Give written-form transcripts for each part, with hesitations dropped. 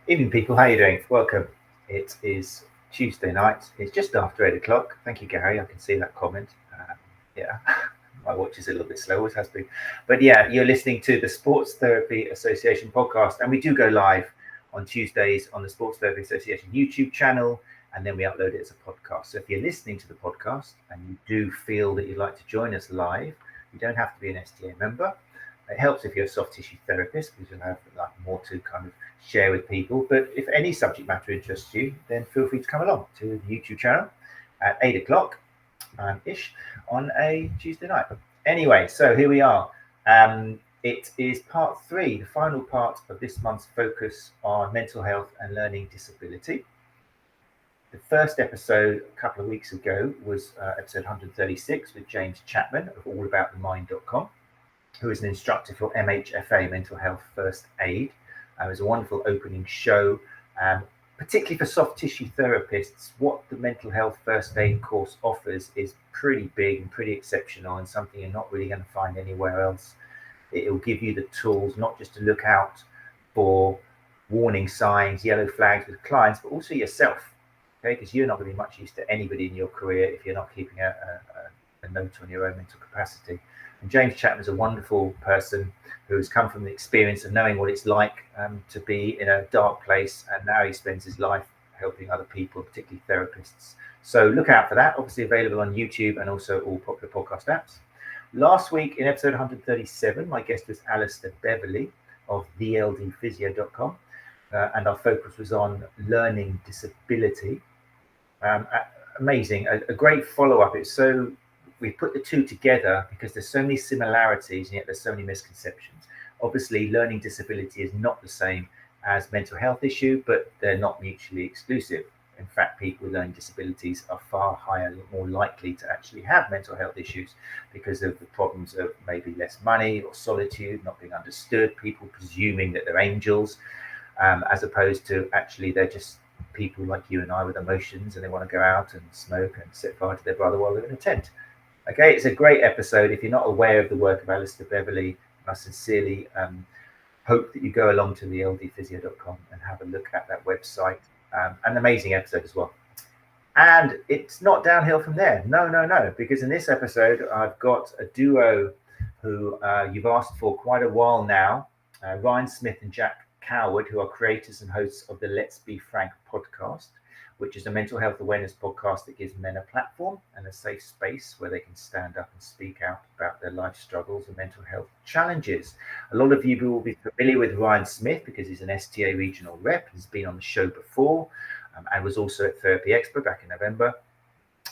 Evening, people. How are you doing? Welcome. It is Tuesday night. It's just after 8 o'clock. Thank you, Gary. I can see that comment. Yeah, my watch is a little bit slow, always has been. But yeah, you're listening to the Sports Therapy Association podcast, and we do go live on Tuesdays on the Sports Therapy Association YouTube channel, and then we upload it as a podcast. So if you're listening to the podcast and you do feel that you'd like to join us live, you don't have to be an STA member. It helps if you're a soft tissue therapist because you'll have more to kind of share with people. But if any subject matter interests you, then feel free to come along to the YouTube channel at 8 o'clock ish on a Tuesday night. Anyway, so here we are. It is part 3, the final part of this month's focus on mental health and learning disability. The first episode a couple of weeks ago was episode 136 with James Chapman of allaboutthemind.com. who is an instructor for MHFA, Mental Health First Aid. It was a wonderful opening show, particularly for soft tissue therapists. What the Mental Health First Aid course offers is pretty big and pretty exceptional and something you're not really going to find anywhere else. It will give you the tools not just to look out for warning signs, yellow flags with clients, but also yourself, okay? Because you're not going to be much use to anybody in your career if you're not keeping a note on your own mental capacity. And James Chapman is a wonderful person who has come from the experience of knowing what it's like to be in a dark place, and now he spends his life helping other people, particularly therapists. So look out for that. Obviously available on YouTube and also all popular podcast apps. Last week in episode 137, my guest was Alistair Beverley of theldphysio.com, and our focus was on learning disability. Amazing, a great follow-up. It's so we put the two together because there's so many similarities and yet there's so many misconceptions. Obviously, learning disability is not the same as mental health issue, but they're not mutually exclusive. In fact, people with learning disabilities are far higher, more likely to actually have mental health issues because of the problems of maybe less money or solitude, not being understood, people presuming that they're angels, as opposed to actually they're just people like you and I with emotions, and they want to go out and smoke and set fire to their brother while they're in a tent. Okay, it's a great episode. If you're not aware of the work of Alistair Beverley, I sincerely hope that you go along to the ldphysio.com and have a look at that website. An amazing episode as well. And it's not downhill from there. No, because in this episode, I've got a duo who you've asked for quite a while now, Ryan Smith and Jack Coward, who are creators and hosts of the Let's Be Frank podcast, which is a mental health awareness podcast that gives men a platform and a safe space where they can stand up and speak out about their life struggles and mental health challenges. A lot of you will be familiar with Ryan Smith because he's an STA regional rep. He's been on the show before and was also at Therapy Expo back in November.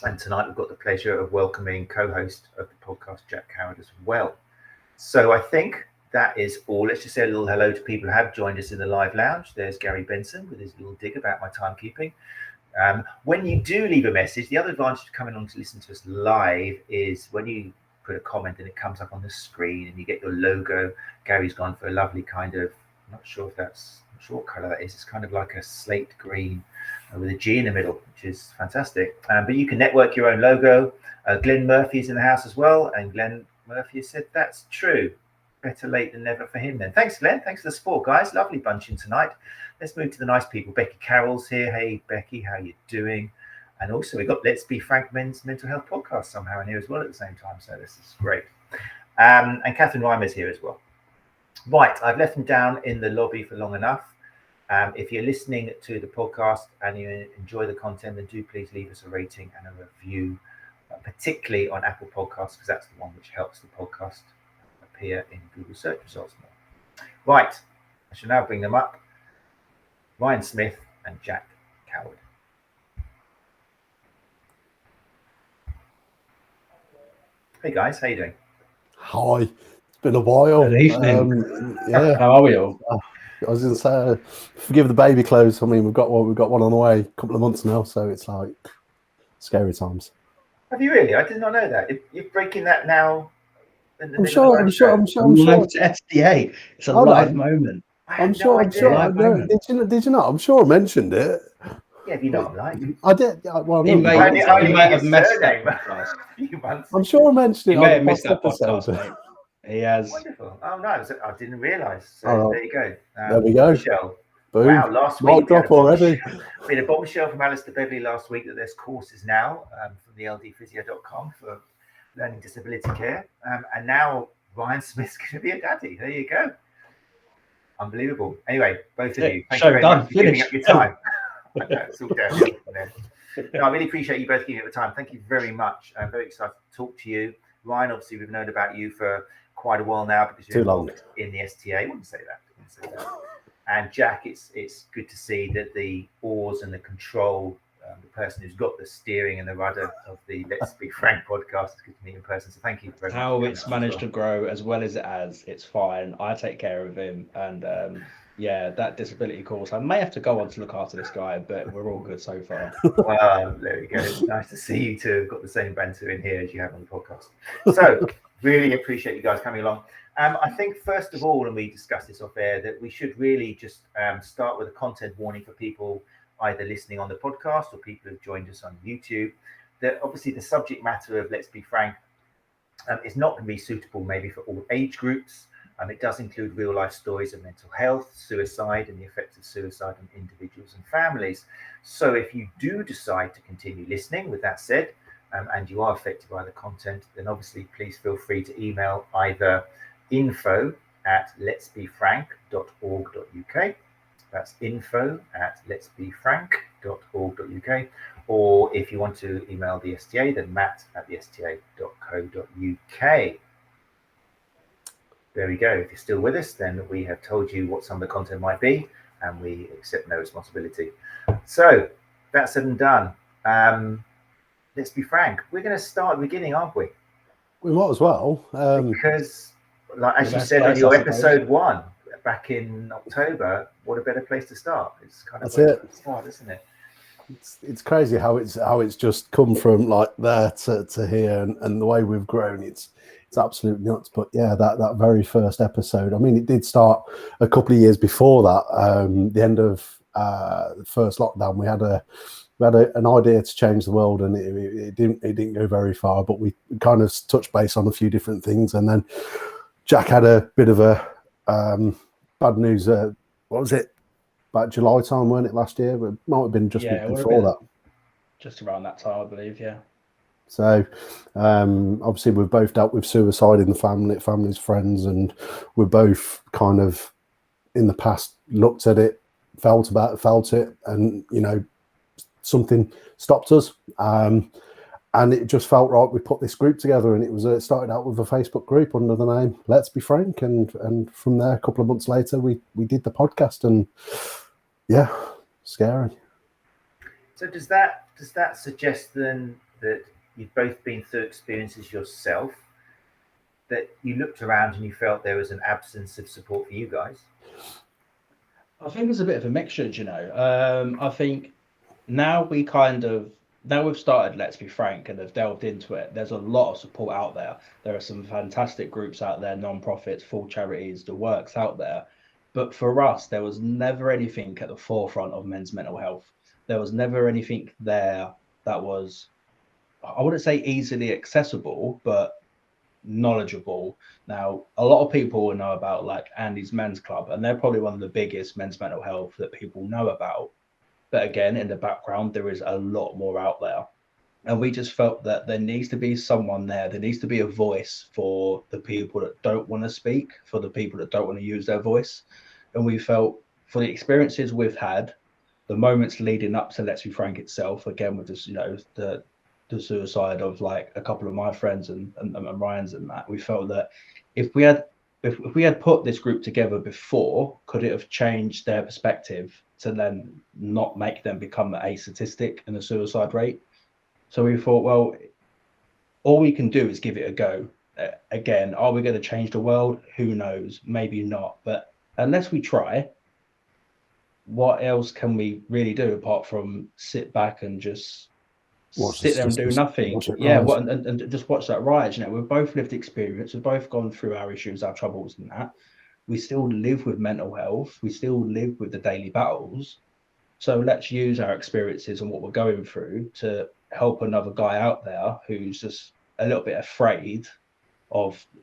And tonight we've got the pleasure of welcoming co-host of the podcast, Jack Coward, as well. So I think that is all. Let's just say a little hello to people who have joined us in the live lounge. There's Gary Benson with his little dig about my timekeeping. When you do leave a message, the other advantage of coming on to listen to us live is when you put a comment and it comes up on the screen and you get your logo. Gary's gone for a lovely kind of, I'm not sure what color that is. It's kind of like a slate green with a G in the middle, which is fantastic. But you can network your own logo. Glenn Murphy's in the house as well. And Glenn Murphy said, that's true. Better late than never for him then. Thanks, Glenn. Thanks for the support, guys. Lovely bunching tonight. Let's move to the nice people. Becky Carroll's here. Hey, Becky, how you doing? And also we've got Let's Be Frank Men's Mental Health podcast somehow in here as well at the same time. So this is great. And Catherine Reimer's here as well. Right, I've left them down in the lobby for long enough. If you're listening to the podcast and you enjoy the content, then do please leave us a rating and a review, particularly on Apple Podcasts, because that's the one which helps the podcast appear in Google search results more. Right, I shall now bring them up. Ryan Smith and Jack Coward. Hey guys, how you doing? Hi, it's been a while. Good evening. Yeah, how are we all? I was going to say, forgive the baby clothes. I mean, we've got one on the way, a couple of months now, so it's like scary times. Have you really? I did not know that. You're breaking that now. I'm sure. Live to SDA. It's a live moment. I'm sure. Did you not? I'm sure I mentioned it. Yeah, have you not? Like I did. Well, you might have missed that. I'm sure I mentioned it. You may have missed that podcast, mate. He has. Wonderful. Oh no, I didn't realise. So there you go. There we go. Michelle. Boom. Wow, last Mic week drop already. we had a bombshell from Alistair Beverley last week that there's courses now from the ldphysio.com for learning disability care. And now Ryan Smith's going to be a daddy. There you go. Unbelievable. Anyway, both of you, thank you very much for giving up your time. I know, it's all downhill from there. No, I really appreciate you both giving up the time. Thank you very much. I'm very excited to talk to you. Ryan, obviously, we've known about you for quite a while now because you're involved in the STA. I wouldn't say that. And Jack, it's good to see that the oars and the control, the person who's got the steering and the rudder of the Let's Be Frank podcast, is good to meet in person. So thank you very much. How it's managed to grow as well as it has, it's fine. I take care of him, and yeah, that disability course, I may have to go on to look after this guy, but we're all good so far. Well, there we go. It's nice to see you two have got the same banter in here as you have on the podcast. So really appreciate you guys coming along. I think first of all, and we discussed this off air, that we should really just start with a content warning for people either listening on the podcast or people who've joined us on YouTube, that obviously the subject matter of Let's Be Frank is not going to be suitable maybe for all age groups. It does include real life stories of mental health, suicide, and the effects of suicide on individuals and families. So if you do decide to continue listening, with that said, and you are affected by the content, then obviously please feel free to email either info@letsbefrank.org.uk. That's info@letsbefrank.org.uk. Or if you want to email the STA, then matt@thesta.co.uk. There we go. If you're still with us, then we have told you what some of the content might be, and we accept no responsibility. So that's said and done. Let's be frank. We're going to start at the beginning, aren't we? We might as well. Because, like, as you said on your episode 1 back in October, what a better place to start. It's kind of that's it. Start, isn't it? It's crazy how it's just come from like there to here, and the way we've grown. It's absolutely nuts. But yeah, that very first episode, I mean, it did start a couple of years before that. The end of the first lockdown, we had an idea to change the world, and it didn't go very far, but we kind of touched base on a few different things. And then Jack had a bit of a bad news. What was it? About July time, weren't it, last year? But it might have been just before that. Just around that time, I believe, yeah. So obviously we've both dealt with suicide in the family's friends, and we're both kind of in the past looked at it, felt it, and something stopped us, and it just felt right. We put this group together, and it started out with a Facebook group under the name Let's Be Frank, and from there, a couple of months later, we did the podcast, and yeah, scary. So does that suggest then that you've both been through experiences yourself, that you looked around and you felt there was an absence of support for you guys? I think it's a bit of a mixture, I think now we've started Let's Be Frank and have delved into it. There's a lot of support out there. There are some fantastic groups out there, non-profits, full charities, the works out there. But for us, there was never anything at the forefront of men's mental health. There was never anything there that was, I wouldn't say easily accessible, but knowledgeable. Now, a lot of people will know about like Andy's Men's Club, and they're probably one of the biggest men's mental health that people know about. But again, in the background, there is a lot more out there. And we just felt that there needs to be someone there. There needs to be a voice for the people that don't want to speak, for the people that don't want to use their voice. And we felt for the experiences we've had, the moments leading up to Let's Be Frank itself, again, with this, the suicide of like a couple of my friends and Ryan's and that, we felt that if we had put this group together before, could it have changed their perspective to then not make them become a statistic in the suicide rate? So we thought, well, all we can do is give it a go. Again, are we going to change the world? Who knows? Maybe not. But unless we try, what else can we really do apart from sit back and just sit there and do nothing? And just watch that rise. We've both lived experience. We've both gone through our issues, our troubles and that. We still live with mental health. We still live with the daily battles. So let's use our experiences and what we're going through to help another guy out there who's just a little bit afraid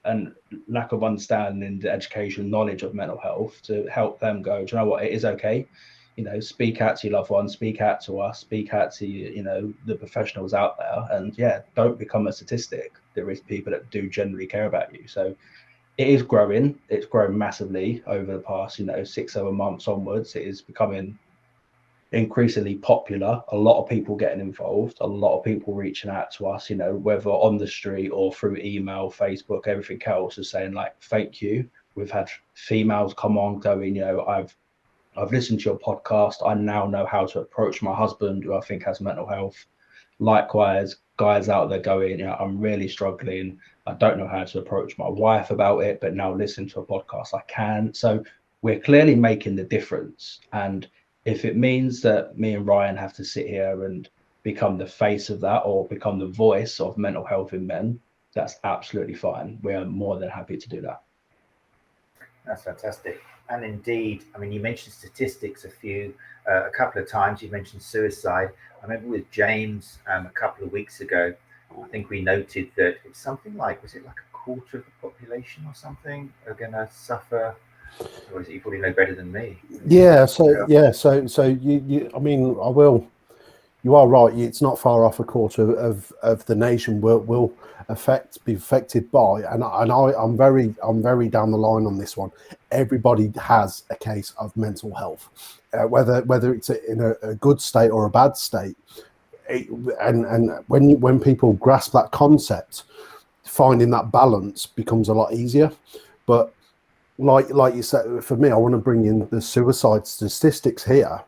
and lack of understanding the education knowledge of mental health to help them go, do you know what, it is okay. You know, speak out to your loved ones, speak out to us, speak out to you know, the professionals out there, and yeah, don't become a statistic. There is people that do generally care about you. So it is growing. It's grown massively over the past, you know, 6-7 months onwards. It is becoming increasingly popular. A lot of people getting involved, a lot of people reaching out to us, you know, whether on the street or through email, Facebook, everything else, is saying like, thank you. We've had females come on going, you know, I've listened to your podcast. I now know how to approach my husband, who I think has mental health. Likewise, guys out there going, you know, I'm really struggling. I don't know how to approach my wife about it, but now listen to a podcast, I can. So we're clearly making the difference. And if it means that me and Ryan have to sit here and become the face of that or become the voice of mental health in men, that's absolutely fine. We are more than happy to do that. That's fantastic. And indeed, I mean, you mentioned statistics a couple of times. You mentioned suicide. I remember with James a couple of weeks ago, I think we noted that it's something like, was it like a quarter of the population or something are going to suffer? Or is it, you probably know better than me? Yeah. So you I mean, you are right. It's not far off. A quarter of the nation will be affected by, and I'm very down the line on this one. Everybody has a case of mental health, whether it's in a good state or a bad state. And when people grasp that concept, finding that balance becomes a lot easier. But like you said, for me, I want to bring in the suicide statistics here.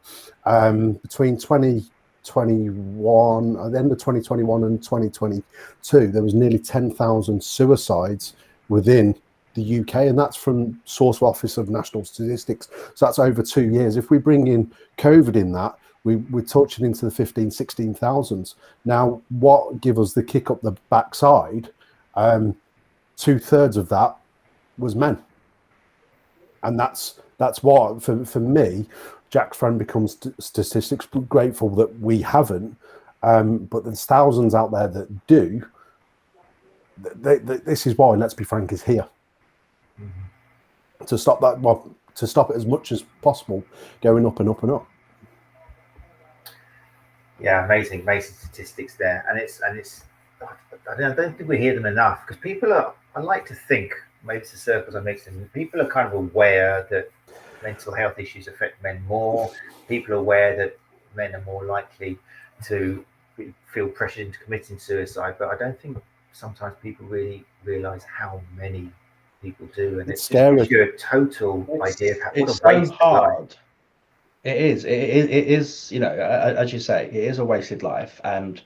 Between 2021, at the end of 2021 and 2022, there was nearly 10,000 suicides within the UK, and that's from Source Office of National Statistics. So that's over 2 years. If we bring in COVID in that, we're touching into the 15,000-16,000. Now, what give us the kick up the backside? 2/3 of that was men. And that's why, for me, Jack's friend becomes statistics. Grateful that we haven't, but there's thousands out there that do. This is why Let's Be Frank is here, to stop that. Well, to stop it as much as possible, going up and up and up. Yeah, amazing statistics there, and it's. I don't think we hear them enough, because people are. I like to think, maybe it's the circles I mix in. People are kind of aware that mental health issues affect men more. People are aware that men are more likely to feel pressured into committing suicide, but I don't think sometimes people really realise how many people do, and it's scary. Gives you a total idea of what a waste so hard. It is, you know, as you say, it is a wasted life, and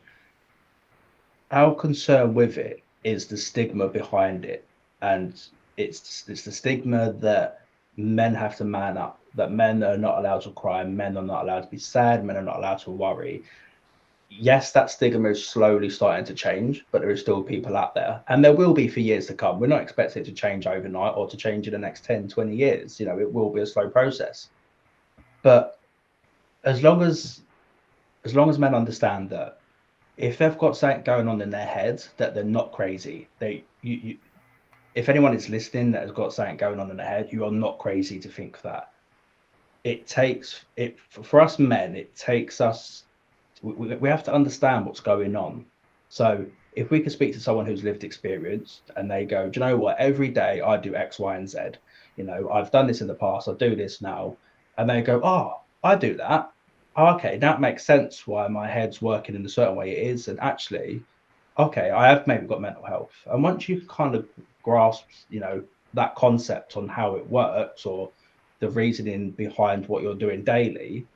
our concern with it is the stigma behind it, and it's the stigma that men have to man up, that men are not allowed to cry, men are not allowed to be sad, men are not allowed to worry. Yes, that stigma is slowly starting to change, but there are still people out there, and there will be for years to come. We're not expecting it to change overnight or to change in the next 10-20 years. You know, it will be a slow process. But as long as men understand that if they've got something going on in their heads, that they're not crazy. If anyone is listening that has got something going on in their head, you are not crazy to think that. It takes it for us men. It takes us. We have to understand what's going on. So if we can speak to someone who's lived experience and they go, do you know what? Every day I do X, Y, and Z. You know, I've done this in the past. I do this now, and they go, oh, I do that. Okay, that makes sense why my head's working in a certain way it is. And actually, okay, I have maybe got mental health. And once you kind of grasp, you know, that concept on how it works or the reasoning behind what you're doing daily,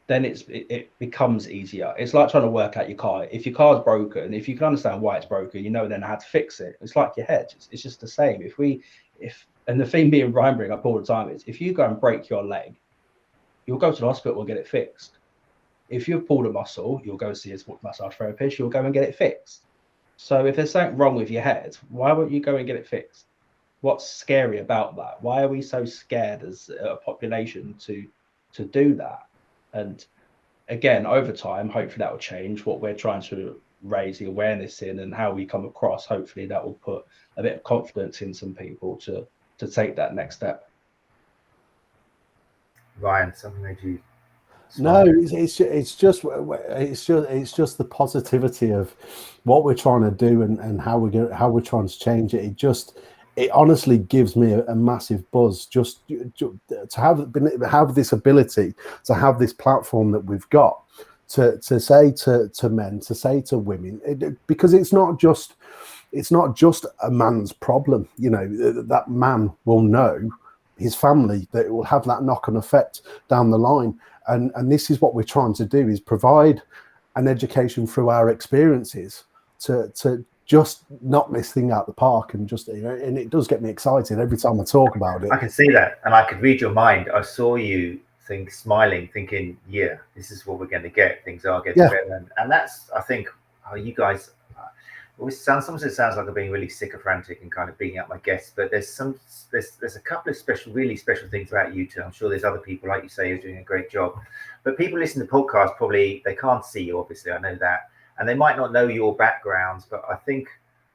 then it becomes easier. It's like trying to work out your car. If your car's broken, if you can understand why it's broken, you know then how to fix it. It's like your head. It's just the same. And the thing me and Ryan bring up all the time is if you go and break your leg, you'll go to the hospital and get it fixed. If you've pulled a muscle, you'll go see a sports massage therapist, you'll go and get it fixed. So if there's something wrong with your head, why won't you go and get it fixed? What's scary about that? Why are we so scared as a population to do that? And again, over time, hopefully that will change. What we're trying to raise the awareness in and how we come across, hopefully that will put a bit of confidence in some people to take that next step. Ryan, something made you No, smile? it's just the positivity of what we're trying to do and how we're trying to change it. It honestly gives me a massive buzz just to have this ability, to have this platform that we've got to say to men, to say to women, because it's not just a man's problem. You know, that man will know his family, that it will have that knock-on effect down the line. And this is what we're trying to do, is provide an education through our experiences to just knock this thing out the park. And just, you know, and it does get me excited every time I talk about it. I can see that, and I could read your mind. I saw you smiling, thinking, yeah, this is what we're going to get. Things are getting better. And that's, I think, how you guys sometimes it sounds like I'm being really sycophantic and kind of beating up my guests, but there's a couple of really special things about you two. I'm sure there's other people, like you say, who are doing a great job, but people listening to the podcast, probably they can't see you, obviously, I know that, and they might not know your backgrounds, but I think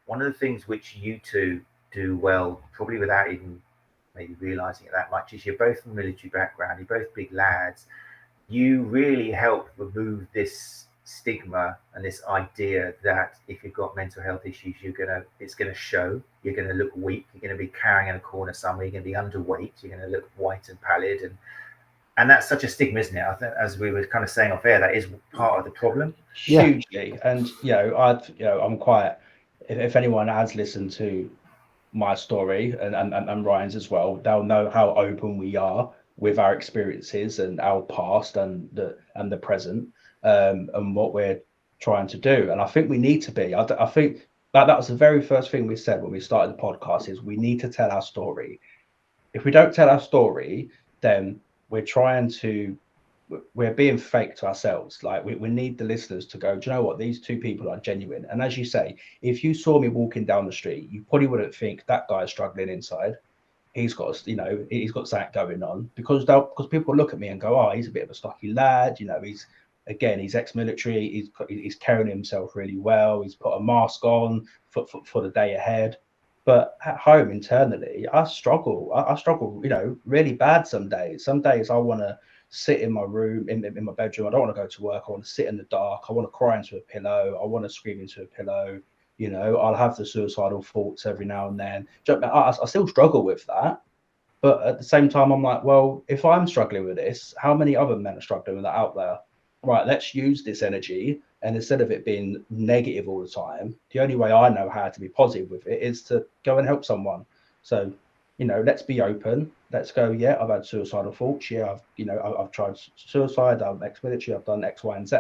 one of the things which you two do well, probably without even maybe realizing it that much, is you're both from a military background, you're both big lads. You really help remove this stigma and this idea that if you've got mental health issues, it's gonna show. You're gonna look weak. You're gonna be carrying in a corner somewhere. You're gonna be underweight. You're gonna look white and pallid, and that's such a stigma, isn't it? I think, as we were kind of saying off air, that is part of the problem. Hugely. And I'm quite. If anyone has listened to my story and Ryan's as well, they'll know how open we are with our experiences and our past and the present. And what we're trying to do, and I think we need to be. I think that was the very first thing we said when we started the podcast, is we need to tell our story. If we don't tell our story, then we're being fake to ourselves. Like we need the listeners to go, do you know what, these two people are genuine. And as you say, if you saw me walking down the street, you probably wouldn't think that guy's struggling inside. He's got something going on, because people look at me and go, oh, he's a bit of a stocky lad, he's ex-military, he's carrying himself really well, he's put a mask on for the day ahead. But at home, internally, I struggle. I struggle, really bad some days. Some days I want to sit in my room, in my bedroom. I don't want to go to work. I want to sit in the dark. I want to cry into a pillow. I want to scream into a pillow. I'll have the suicidal thoughts every now and then. I still struggle with that. But at the same time, I'm like, well, if I'm struggling with this, how many other men are struggling with that out there? Right, let's use this energy, and instead of it being negative all the time, the only way I know how to be positive with it is to go and help someone. So, let's be open. Let's go, yeah, I've had suicidal thoughts. Yeah, I've tried suicide. I'm ex-military. I've done X, Y, and Z.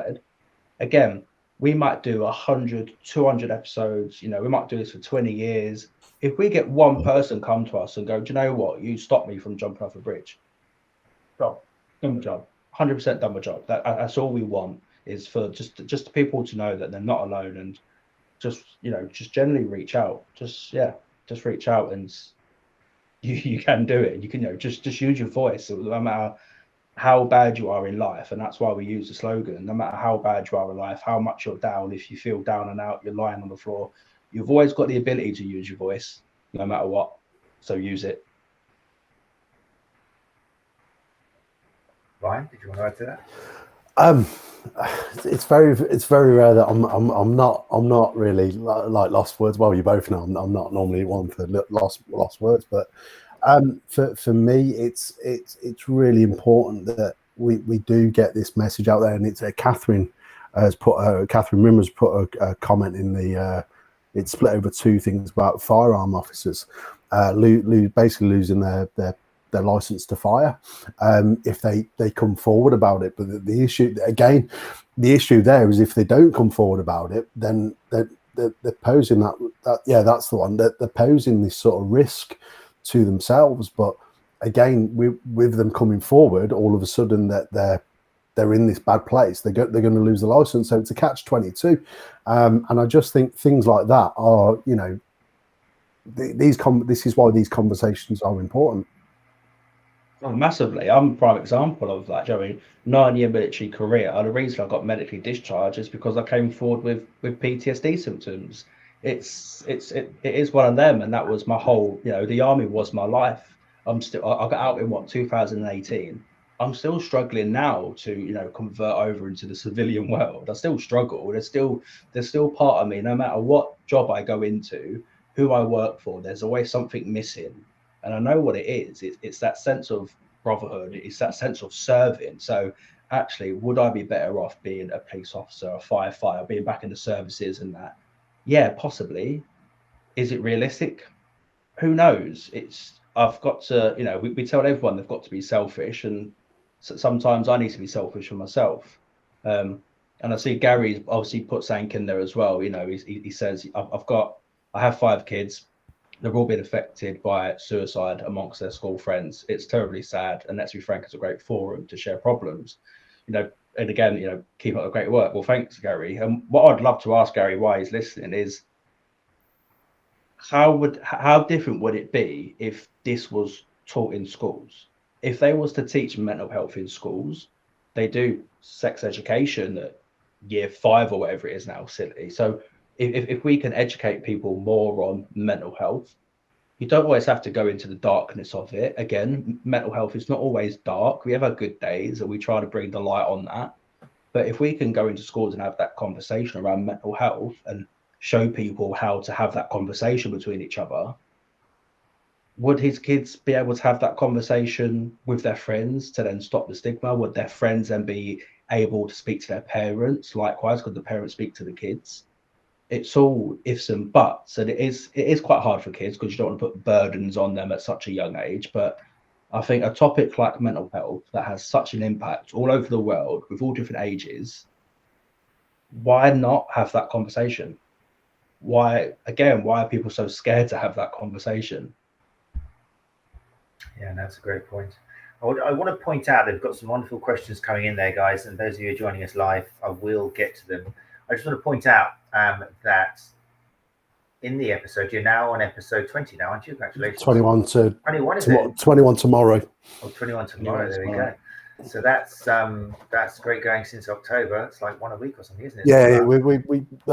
Again, we might do 100, 200 episodes. We might do this for 20 years. If we get one person come to us and go, do you know what? You stopped me from jumping off a bridge. Well, good job. 100% done my job. That's all we want, is for just people to know that they're not alone, and just generally reach out. Just reach out, and you can do it. You can just use your voice, no matter how bad you are in life. And that's why we use the slogan: no matter how bad you are in life, how much you're down, if you feel down and out, you're lying on the floor, you've always got the ability to use your voice, no matter what. So use it. Ryan, did you want to add to that? It's very rare that I'm not really like lost words. Well, you both know I'm not normally one for lost words, but for me, it's really important that we do get this message out there. And it's Catherine Rimmer's put a comment in the. It's split over two things about firearm officers basically losing their license to fire if they come forward about it. But the issue there is, if they don't come forward about it, then they're posing that's the one, that they're posing this sort of risk to themselves. But again, with them coming forward, all of a sudden that they're in this bad place, they're going to lose the license. So it's a catch-22, and I just think things like that are, this is why these conversations are important. Oh, massively. I'm a prime example of that. Do you know what I mean? 9-year military career. And the reason I got medically discharged is because I came forward with PTSD symptoms. It is one of them, and that was my whole. The army was my life. I got out in 2018. I'm still struggling now to convert over into the civilian world. I still struggle. There's still part of me, no matter what job I go into, who I work for, there's always something missing. And I know what it is. It's that sense of brotherhood. It's that sense of serving. So actually, would I be better off being a police officer, a firefighter, being back in the services and that? Yeah, possibly. Is it realistic? Who knows? I've got to, we tell everyone they've got to be selfish, and sometimes I need to be selfish for myself. And I see Gary's obviously put something in there as well. He says, I have 5 kids. They've all been affected by suicide amongst their school friends. It's terribly sad, and let's be frank, it's a great forum to share problems. And again, keep up the great work. Well, thanks, Gary. And what I'd love to ask Gary why he's listening is, how different would it be if this was taught in schools? If they was to teach mental health in schools, they do sex education at year 5 or whatever it is now, silly. So if we can educate people more on mental health, you don't always have to go into the darkness of it. Again, mental health is not always dark. We have our good days, and we try to bring the light on that. But if we can go into schools and have that conversation around mental health and show people how to have that conversation between each other, would his kids be able to have that conversation with their friends to then stop the stigma? Would their friends then be able to speak to their parents? Likewise, could the parents speak to the kids? It's all ifs and buts, and it is quite hard for kids because you don't want to put burdens on them at such a young age. But I think a topic like mental health that has such an impact all over the world with all different ages, why not have that conversation? Why are people so scared to have that conversation? Yeah, that's a great point. I want to point out they've got some wonderful questions coming in there, guys, and those of you who are joining us live, I will get to them. I just want to point out that in the episode, you're now on episode 20 now, aren't you? Congratulations. 21 tomorrow. Oh, 21 tomorrow. There we go. So that's great going since October. It's like 1 a week or something, isn't it? Yeah,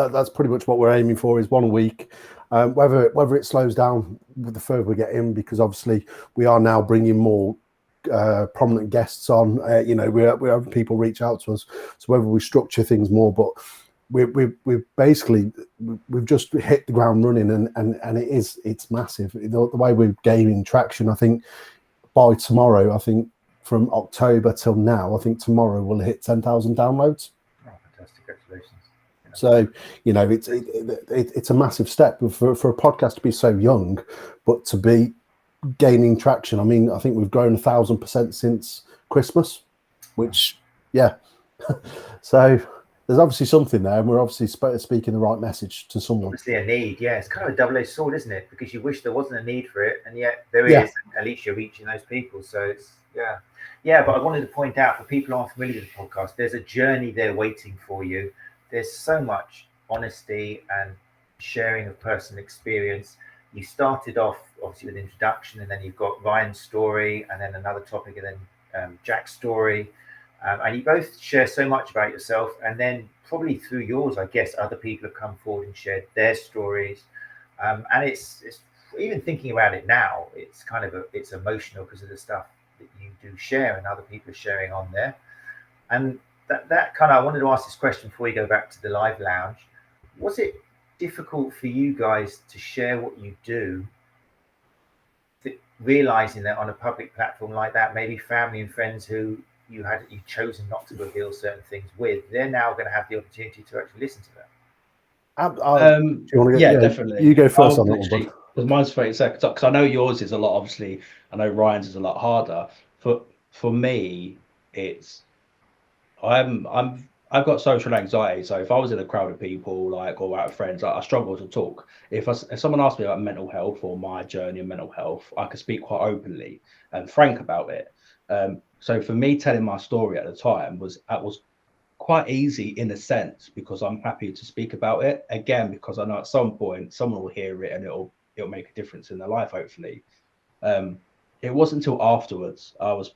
that's pretty much what we're aiming for, is 1 a week. Whether it slows down the further we get in, because obviously we are now bringing more prominent guests on. We're having people reach out to us. So whether we structure things more, but we've just hit the ground running, and it's massive. The way we're gaining traction, I think by tomorrow, from October till now, I think tomorrow we'll hit 10,000 downloads. Oh, fantastic! Congratulations. Yeah. So it's a massive step for a podcast to be so young, but to be gaining traction. I think we've grown 1,000% since Christmas, which so there's obviously something there, and we're obviously speaking the right message to someone. Obviously a need, yeah. It's kind of a double-edged sword, isn't it? Because you wish there wasn't a need for it, and yet there is. At least you're reaching those people. So it's But I wanted to point out, for people who aren't familiar with the podcast, there's a journey there waiting for you. There's so much honesty and sharing of personal experience. You started off obviously with an introduction, and then you've got Ryan's story, and then another topic, and then Jack's story. And you both share so much about yourself, and then probably through yours, I guess, other people have come forward and shared their stories. And it's even thinking about it now, it's kind of it's emotional because of the stuff that you do share and other people are sharing on there. And that kind of, I wanted to ask this question before we go back to the live lounge. Was it difficult for you guys to share what you do, realizing that on a public platform like that, maybe family and friends who you've chosen not to reveal certain things with, they're now going to have the opportunity to actually listen to that? Definitely. You go first on that one, bud. Because mine's 30 seconds, because I know yours is a lot, obviously. I know Ryan's is a lot harder. For me, I've got social anxiety, so if I was in a crowd of people, or out of friends, I struggle to talk. If someone asked me about mental health or my journey in mental health, I could speak quite openly and frank about it. So for me, telling my story at the time was quite easy in a sense, because I'm happy to speak about it, again, because I know at some point someone will hear it and it'll make a difference in their life, hopefully. it wasn't until afterwards I was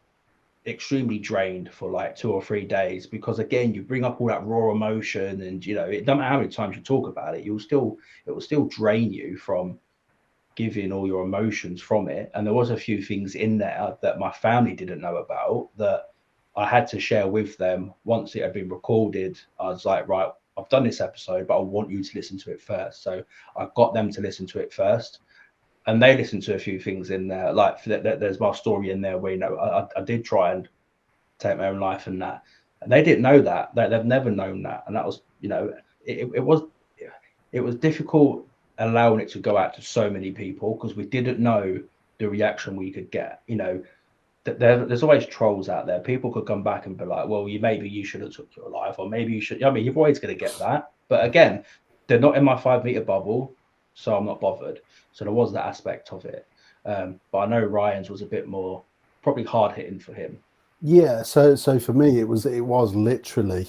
extremely drained for like 2 or 3 days, because again, you bring up all that raw emotion, and you know, it doesn't matter how many times you talk about it, it will still drain you from giving all your emotions from it. And there was a few things in there that my family didn't know about that I had to share with them. Once it had been recorded, I was like, right, I've done this episode, but I want you to listen to it first. So I got them to listen to it first, and they listened to a few things in there. Like there's my story in there where, you know, I did try and take my own life and that, and they didn't know that. They've never known that, and that was, you know, it was difficult allowing it to go out to so many people, because we didn't know the reaction we could get. You know, there's always trolls out there. People could come back and be like, well, maybe you should have took your life, or maybe you should. I mean, you're always going to get that, but again, they're not in my 5-meter bubble, so I'm not bothered. So there was that aspect of it, but I know Ryan's was a bit more probably hard hitting for him. Yeah, so for me, it was literally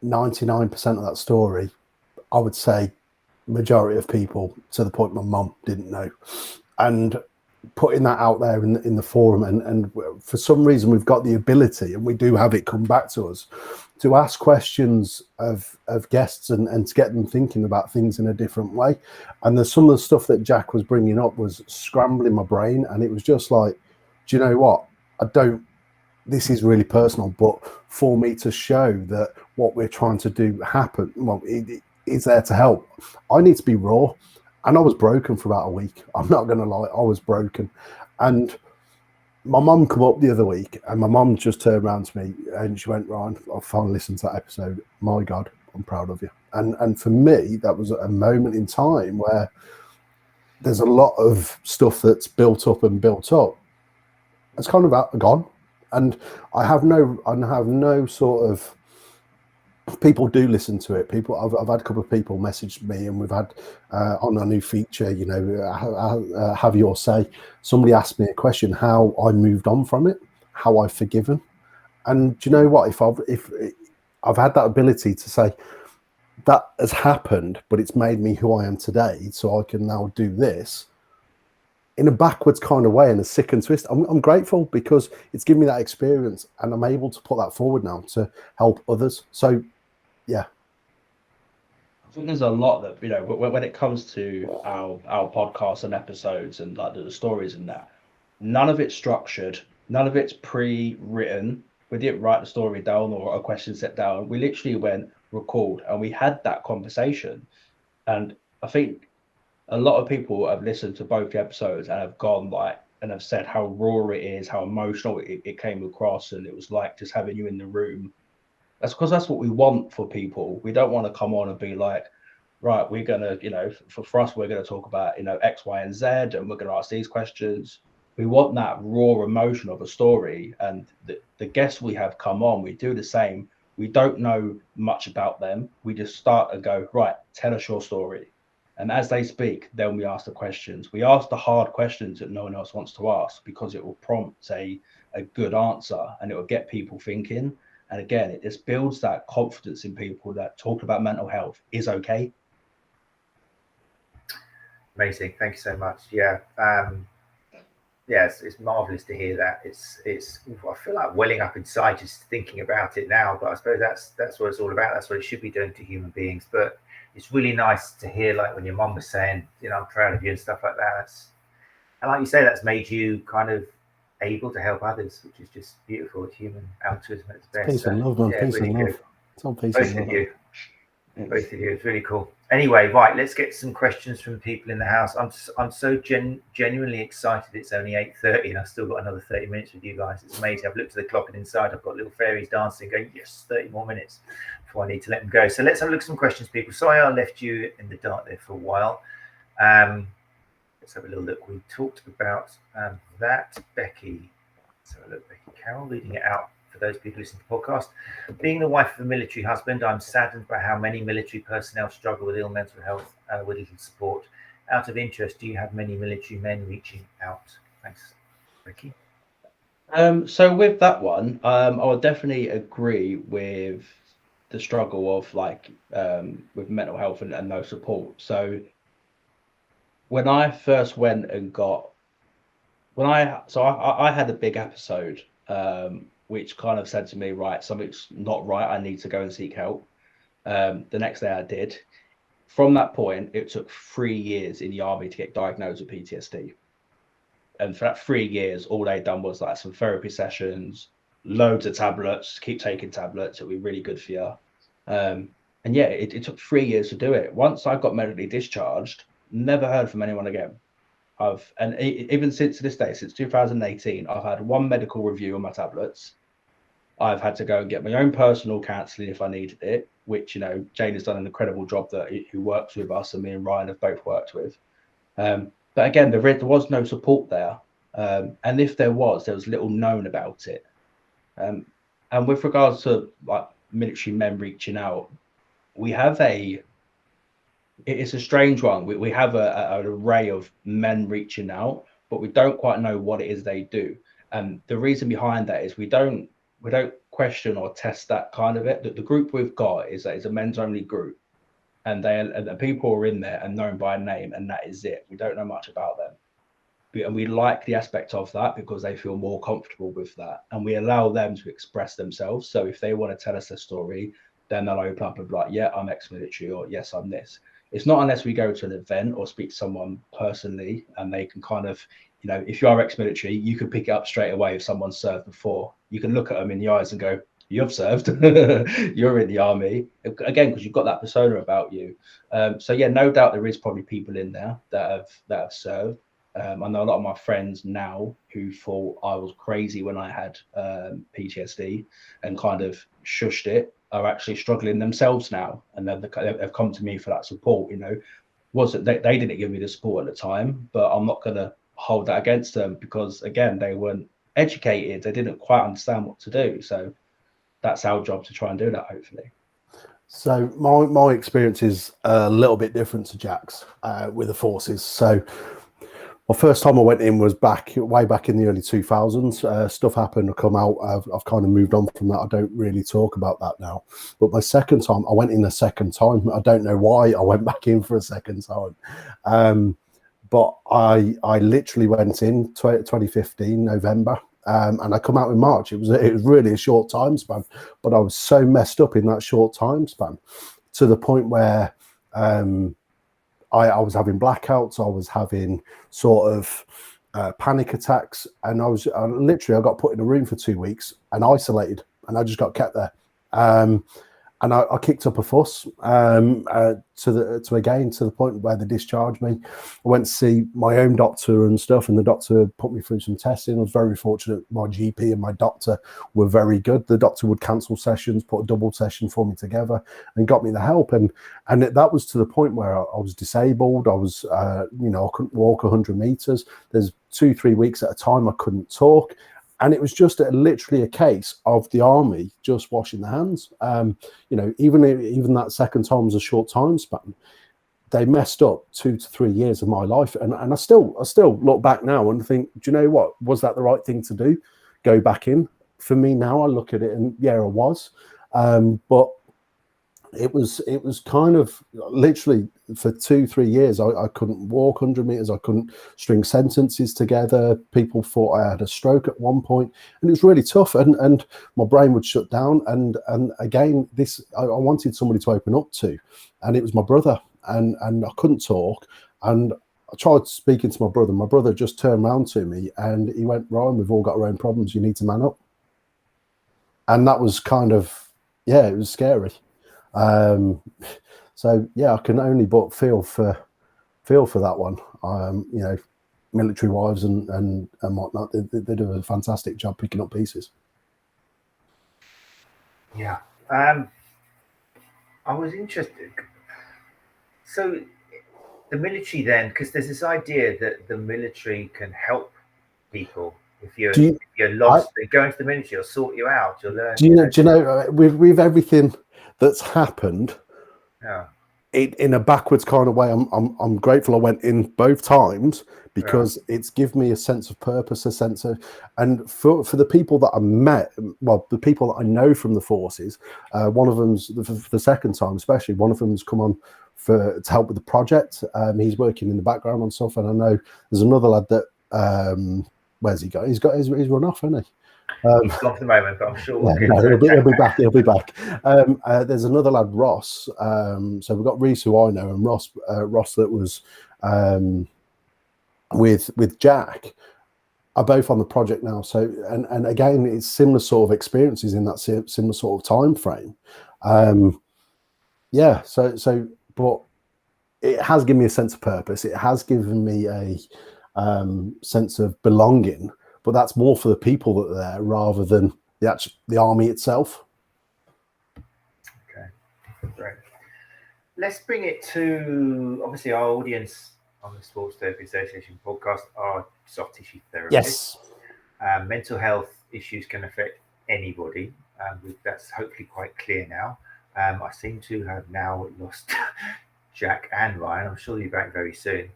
99% of that story. I would say majority of people, to the point my mum didn't know, and putting that out there in the forum, and for some reason we've got the ability, and we do have it come back to us, to ask questions of guests and to get them thinking about things in a different way. And there's some of the stuff that Jack was bringing up was scrambling my brain, and it was just like, do you know what? This is really personal, but for me to show that what we're trying to do happen, well, it is there to help. I need to be raw, and I was broken for about a week. I'm not going to lie, I was broken. And my mum come up the other week, and my mum just turned around to me and she went, Ryan, I finally listened to that episode. My God, I'm proud of you. And for me, that was a moment in time where there's a lot of stuff that's built up. It's kind of gone. And I have no sort of, people do listen to it. I've had a couple of people message me, and we've had on our new feature, you know, have your say. Somebody asked me a question, how I moved on from it, how I've forgiven. And do you know what? If I've had that ability to say that has happened, but it's made me who I am today, so I can now do this in a backwards kind of way, in a sick and twist. I'm grateful, because it's given me that experience, and I'm able to put that forward now to help others. So yeah, I think there's a lot that, you know, when it comes to our podcasts and episodes and like the stories and that, none of it's structured, none of it's pre-written. We didn't write the story down or a question set down. We literally went record, and we had that conversation. And I think a lot of people have listened to both the episodes and have gone like, and have said how raw it is, how emotional it came across, and it was like just having you in the room. That's because that's what we want for people. We don't want to come on and be like, right, we're gonna, you know, for us, we're gonna talk about, you know, X, Y, and Z, and we're gonna ask these questions. We want that raw emotion of a story, and the guests we have come on, we do the same. We don't know much about them. We just start and go, right, tell us your story. And as they speak, then we ask the questions. We ask the hard questions that no one else wants to ask, because it will prompt a good answer, and it will get people thinking. And again, it just builds that confidence in people that talk about mental health is okay. Amazing. Thank you so much. Yeah. Yes, it's marvelous to hear that. It's I feel like welling up inside just thinking about it now, but I suppose that's what it's all about. That's what it should be doing to human beings. But it's really nice to hear, like when your mum was saying, you know, I'm proud of you and stuff like that. And like you say, that's made you kind of able to help others, which is just beautiful. It's human altruism at its best. Peace and love, man. Yeah, Peace really and love. good. It's all peace Both and of love. you. Both of you. It's really cool. Anyway, right, let's get some questions from people in the house. I'm so genuinely excited. It's only 8:30 and I've still got another 30 minutes with you guys. It's amazing. I've looked at the clock, and inside I've got little fairies dancing, going, yes, 30 more minutes before I need to let them go. So let's have a look at some questions, people. Sorry I left you in the dark there for a while. Let's have a little look. We talked about that. Becky. Let's have a look. Becky Carroll, reading it out for those people listening to the podcast. Being the wife of a military husband, I'm saddened by how many military personnel struggle with ill mental health with little support. Out of interest, do you have many military men reaching out? Thanks, Ricky. So with that one, I would definitely agree with the struggle of like with mental health and no support. So when I first went and got I had a big episode, which kind of said to me, right, something's not right. I need to go and seek help. The next day I did. From that point, it took 3 years in the army to get diagnosed with PTSD. And for that 3 years, all they'd done was like some therapy sessions, loads of tablets, keep taking tablets, it'll be really good for you. And yeah, it took 3 years to do it. Once I got medically discharged, never heard from anyone again. Even since this day, since 2018, I've had 1 medical review on my tablets. I've had to go and get my own personal counselling if I needed it, which, you know, Jane has done an incredible job who works with us, and me and Ryan have both worked with. But again, there was no support there. And if there was little known about it. And with regards to like military men reaching out, it's a strange one. We have an array of men reaching out, but we don't quite know what it is they do. And the reason behind that is we don't question or test that kind of it. The group we've got is a men's only group, and the people who are in there are known by name, and that is it. We don't know much about them. And we like the aspect of that because they feel more comfortable with that, and we allow them to express themselves. So if they want to tell us their story, then they'll open up and be like, yeah, I'm ex-military, or yes, I'm this. It's not unless we go to an event or speak to someone personally, and they can kind of, you know, if you are ex-military, you can pick it up straight away if someone's served before. You can look at them in the eyes and go, you've served, you're in the army, again, because you've got that persona about you. So yeah, no doubt there is probably people in there that have served. I know a lot of my friends now who thought I was crazy when I had PTSD and kind of shushed it are actually struggling themselves now, and they've come to me for that support. You know, they didn't give me the support at the time, but I'm not going to hold that against them, because again, they weren't educated, they didn't quite understand what to do. So that's our job to try and do that, hopefully. So my experience is a little bit different to Jack's with the forces. So my first time I went in was way back in the early 2000s. Stuff happened, I come out, I've kind of moved on from that. I don't really talk about that now. But my second time, I went in a second time. I don't know why I went back in for a second time. But I literally went in 2015, November, and I come out in March. It was really a short time span, but I was so messed up in that short time span to the point where I was having blackouts, I was having sort of panic attacks, and I got put in a room for 2 weeks and isolated, and I just got kept there. And I kicked up a fuss to the point where they discharged me. I went to see my own doctor and stuff, and the doctor put me through some testing. I was very fortunate. My GP and my doctor were very good. The doctor would cancel sessions, put a double session for me together, and got me the help. And that was to the point where I was disabled. I was, I couldn't walk 100 meters. There's 2-3 weeks at a time I couldn't talk. And it was just literally a case of the army just washing their hands. Even that second time was a short time span. They messed up 2 to 3 years of my life, and I still look back now and think, do you know what? Was that the right thing to do? Go back in? For me now, I look at it and yeah, I was. But it was kind of literally for 2-3 years I couldn't walk 100 meters. I couldn't string sentences together. People thought I had a stroke at one point, and it was really tough, and my brain would shut down, and again I wanted somebody to open up to, and it was my brother, and I couldn't talk, and I tried speaking to my brother. My brother just turned around to me and he went, Ryan, we've all got our own problems, you need to man up. And that was kind of, yeah, it was scary. So yeah, I can only but feel for that one. Military wives and whatnot, they do a fantastic job picking up pieces. Yeah. I was interested. So the military then, because there's this idea that the military can help people. If you're lost, they go into the military, or sort you out, you'll learn. Do you know with everything that's happened, yeah, in a backwards kind of way, I'm grateful I went in both times, because it's given me a sense of purpose, a sense of, and for the people that I met, well, the people that I know from the forces, one of them's the second time, especially one of them's come on to help with the project. He's working in the background on stuff, and I know there's another lad that where's he got? He's run off, hasn't he? He's gone for the moment, but I'm sure we'll get he'll be back. He'll be back. back. There's another lad, Ross. So we've got Reese, who I know, and Ross that was with Jack, are both on the project now. So and again, it's similar sort of experiences in that similar sort of time frame. Yeah. So but it has given me a sense of purpose. It has given me a sense of belonging. But that's more for the people that are there rather than the army itself. Okay, great. Let's bring it to, obviously, our audience on the Sports Therapy Association podcast are soft tissue therapists. Yes. Mental health issues can affect anybody. That's hopefully quite clear now. I seem to have now lost Jack and Ryan. I'm sure you'll be back very soon.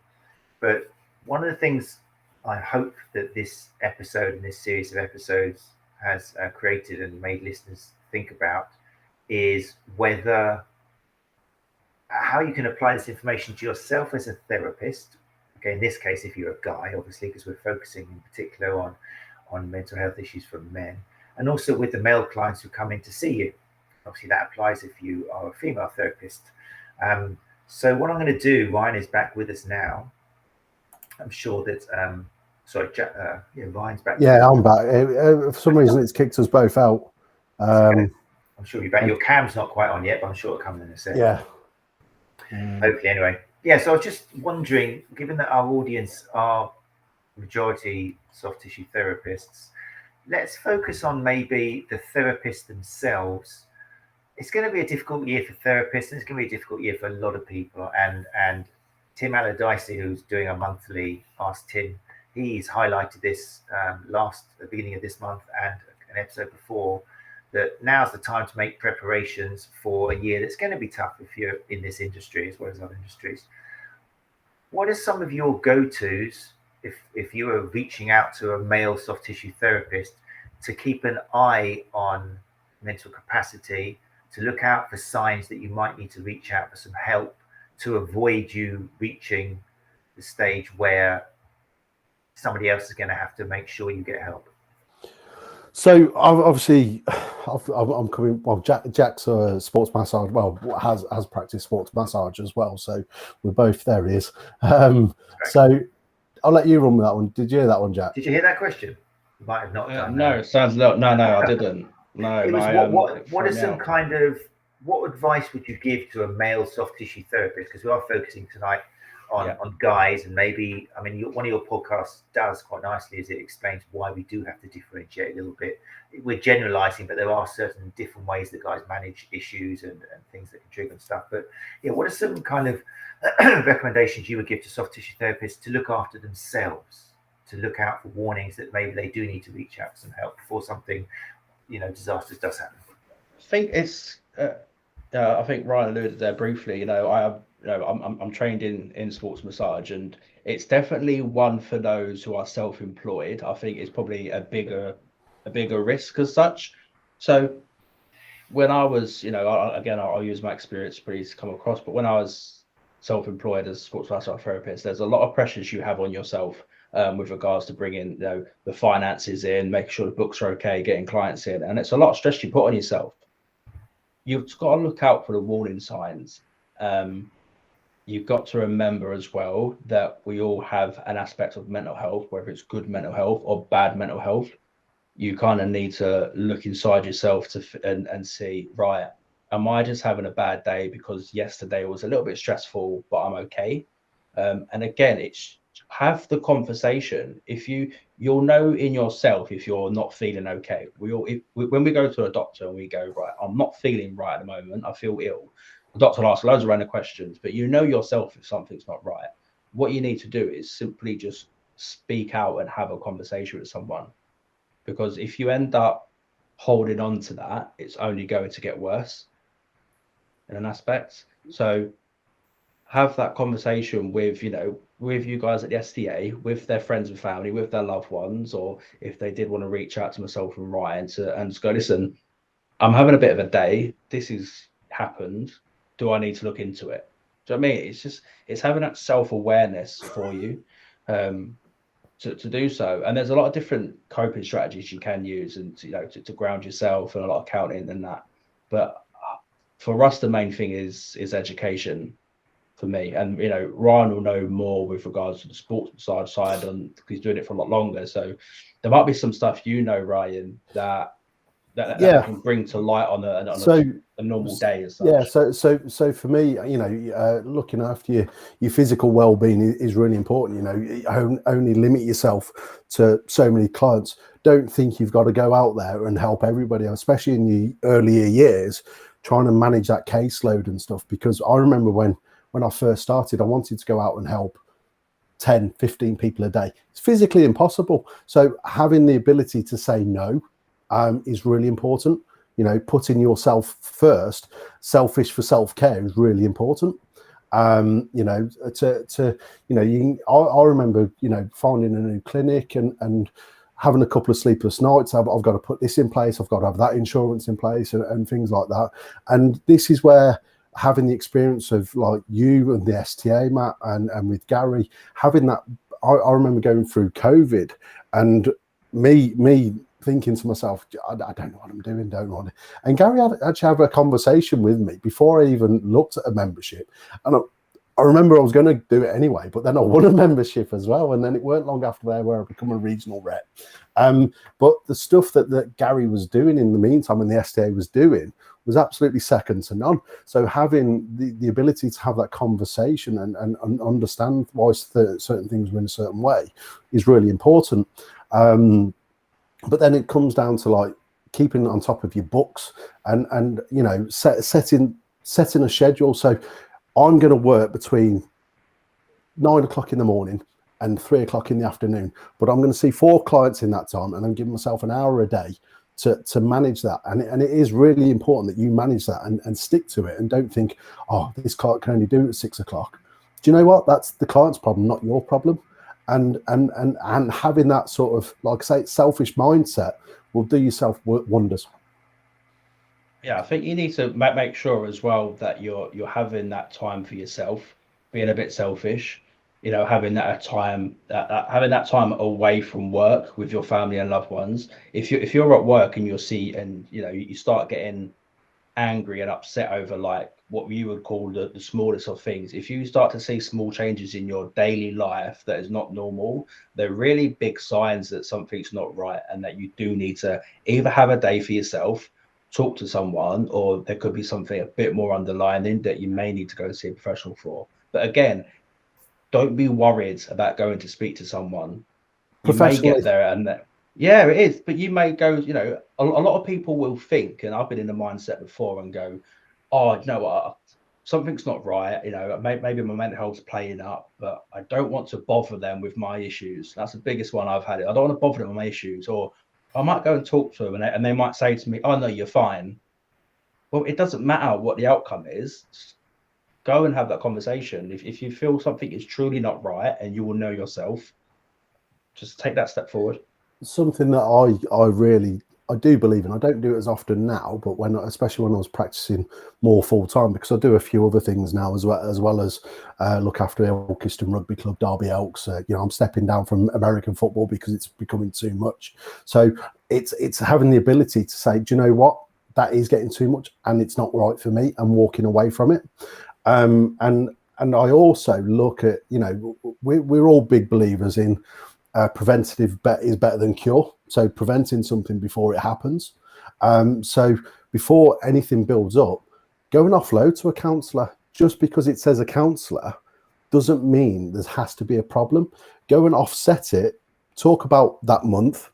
But one of the things I hope that this episode and this series of episodes has created and made listeners think about is how you can apply this information to yourself as a therapist. Okay, in this case, if you're a guy, obviously, because we're focusing in particular on mental health issues for men, and also with the male clients who come in to see you. Obviously, that applies if you are a female therapist. So what I'm going to do, Ryan is back with us now. I'm sure that Ryan's back. Yeah, I'm back. For some reason, it's kicked us both out. Okay. I'm sure you're back. Your cam's not quite on yet, but I'm sure it'll come in a second. Yeah. Hopefully, anyway. Yeah. So I was just wondering, given that our audience are majority soft tissue therapists, let's focus on maybe the therapists themselves. It's going to be a difficult year for therapists, and it's going to be a difficult year for a lot of people. And Tim Allardyce, who's doing a monthly Ask Tim, he's highlighted this at the beginning of this month and an episode before, that now's the time to make preparations for a year that's going to be tough if you're in this industry as well as other industries. What are some of your go-tos if you are reaching out to a male soft tissue therapist to keep an eye on mental capacity, to look out for signs that you might need to reach out for some help to avoid you reaching the stage where somebody else is going to have to make sure you get help? So obviously, I'm coming. Well, Jack's a sports massage. Well, has practiced sports massage as well. So we're both there. He is. So I'll let you run with that one. Did you hear that one, Jack? Did you hear that question? You might have not done. No, sounds no, I didn't. No, it was what are some kind of, what advice would you give to a male soft tissue therapist? Because we are focusing tonight on guys, and maybe, I mean, one of your podcasts does quite nicely is it explains why we do have to differentiate a little bit. We're generalizing, but there are certain different ways that guys manage issues and things that can trigger and stuff. But yeah, what are some kind of recommendations you would give to soft tissue therapists to look after themselves, to look out for warnings that maybe they do need to reach out for some help before something, disastrous does happen? I think it's I think Ryan alluded there briefly. I'm trained in sports massage, and it's definitely one for those who are self-employed. I think it's probably a bigger risk as such. So when I was, I'll use my experience please to come across, but when I was self-employed as a sports massage therapist, there's a lot of pressures you have on yourself with regards to bringing the finances in, making sure the books are okay, getting clients in, and it's a lot of stress you put on yourself. You've got to look out for the warning signs. You've got to remember as well that we all have an aspect of mental health, whether it's good mental health or bad mental health. You kind of need to look inside yourself and see, right, am I just having a bad day because yesterday was a little bit stressful, but I'm okay? And again, it's have the conversation. If you'll know in yourself if you're not feeling okay. When we go to a doctor and we go, right, I'm not feeling right at the moment, I feel ill. The doctor will ask loads of random questions, but you know yourself if something's not right. What you need to do is simply just speak out and have a conversation with someone. Because if you end up holding on to that, it's only going to get worse in an aspect. So have that conversation with you guys at the STA, with their friends and family, with their loved ones, or if they did want to reach out to myself and Ryan and just go, listen, I'm having a bit of a day. This has happened. Do I need to look into it? Do you know what I mean? It's having that self-awareness for you. to do so. And there's a lot of different coping strategies you can use, and to ground yourself, and a lot of counting and that. But for us, the main thing is education for me. And Ryan will know more with regards to the sports side, and he's doing it for a lot longer. So there might be some stuff, Ryan, that can bring to light on a normal day as such. Yeah, so for me, looking after your physical well-being is really important. Only limit yourself to so many clients. Don't think you've got to go out there and help everybody, especially in the earlier years, trying to manage that caseload and stuff. Because I remember when I first started, I wanted to go out and help 10, 15 people a day. It's physically impossible. So having the ability to say no is really important. Putting yourself first, selfish for self-care is really important. I remember, finding a new clinic and having a couple of sleepless nights. I've got to put this in place. I've got to have that insurance in place and things like that. And this is where having the experience of like you and the STA, Matt, and with Gary, having that, I remember going through COVID and me thinking to myself, I don't know what I'm doing, don't want it. And Gary actually had a conversation with me before I even looked at a membership. And I remember I was going to do it anyway, but then I won a membership as well. And then it weren't long after there where I become a regional rep. But the stuff that Gary was doing in the meantime and the STA was doing was absolutely second to none. So having the ability to have that conversation and understand why certain things were in a certain way is really important. But then it comes down to like keeping on top of your books and setting a schedule. So I'm going to work between 9 o'clock in the morning and 3 o'clock in the afternoon, but I'm going to see 4 clients in that time, and I'm giving myself an hour a day to manage that. And it is really important that you manage that and stick to it, and don't think, oh, this client can only do it at 6 o'clock. Do you know what? That's the client's problem, not your problem. And having that sort of, like I say, selfish mindset will do yourself wonders. Yeah, I think you need to make sure as well that you're having that time for yourself, being a bit selfish, having that time away from work with your family and loved ones. If you're at work and you start getting angry and upset over like what you would call the smallest of things, if you start to see small changes in your daily life that is not normal, they're really big signs that something's not right, and that you do need to either have a day for yourself, talk to someone, or there could be something a bit more underlying that you may need to go and see a professional for. But again, don't be worried about going to speak to someone. You may get there and yeah, it is, but you may go, a lot of people will think, and I've been in the mindset before, and go, oh, you know what, something's not right, maybe my mental health's playing up, but I don't want to bother them with my issues. That's the biggest one I've had. I don't want to bother them with my issues. Or I might go and talk to them, and they might say to me, oh no, you're fine. Well, it doesn't matter what the outcome is. Just go and have that conversation. If you feel something is truly not right, and you will know yourself, just take that step forward. Something that I do believe in. I don't do it as often now, but especially when I was practicing more full time, because I do a few other things now as well as look after Ilkeston Rugby Club, Derby Elks. I'm stepping down from American football because it's becoming too much. So it's having the ability to say, do you know what, that is getting too much and it's not right for me, and walking away from it. And I also look at, we're all big believers in preventative is better than cure. So preventing something before it happens. So before anything builds up, go and offload to a counsellor. Just because it says a counsellor doesn't mean there has to be a problem. Go and offset it. Talk about that month.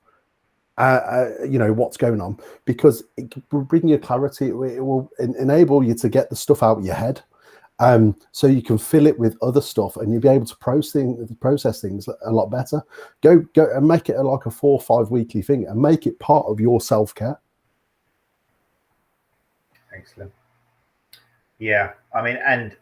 What's going on, because it will bring you clarity. It will enable you to get the stuff out of your head. So you can fill it with other stuff, and you'll be able to process things a lot better. Go and make it like a 4 or 5 weekly thing, and make it part of your self-care. Excellent. Yeah, I mean, and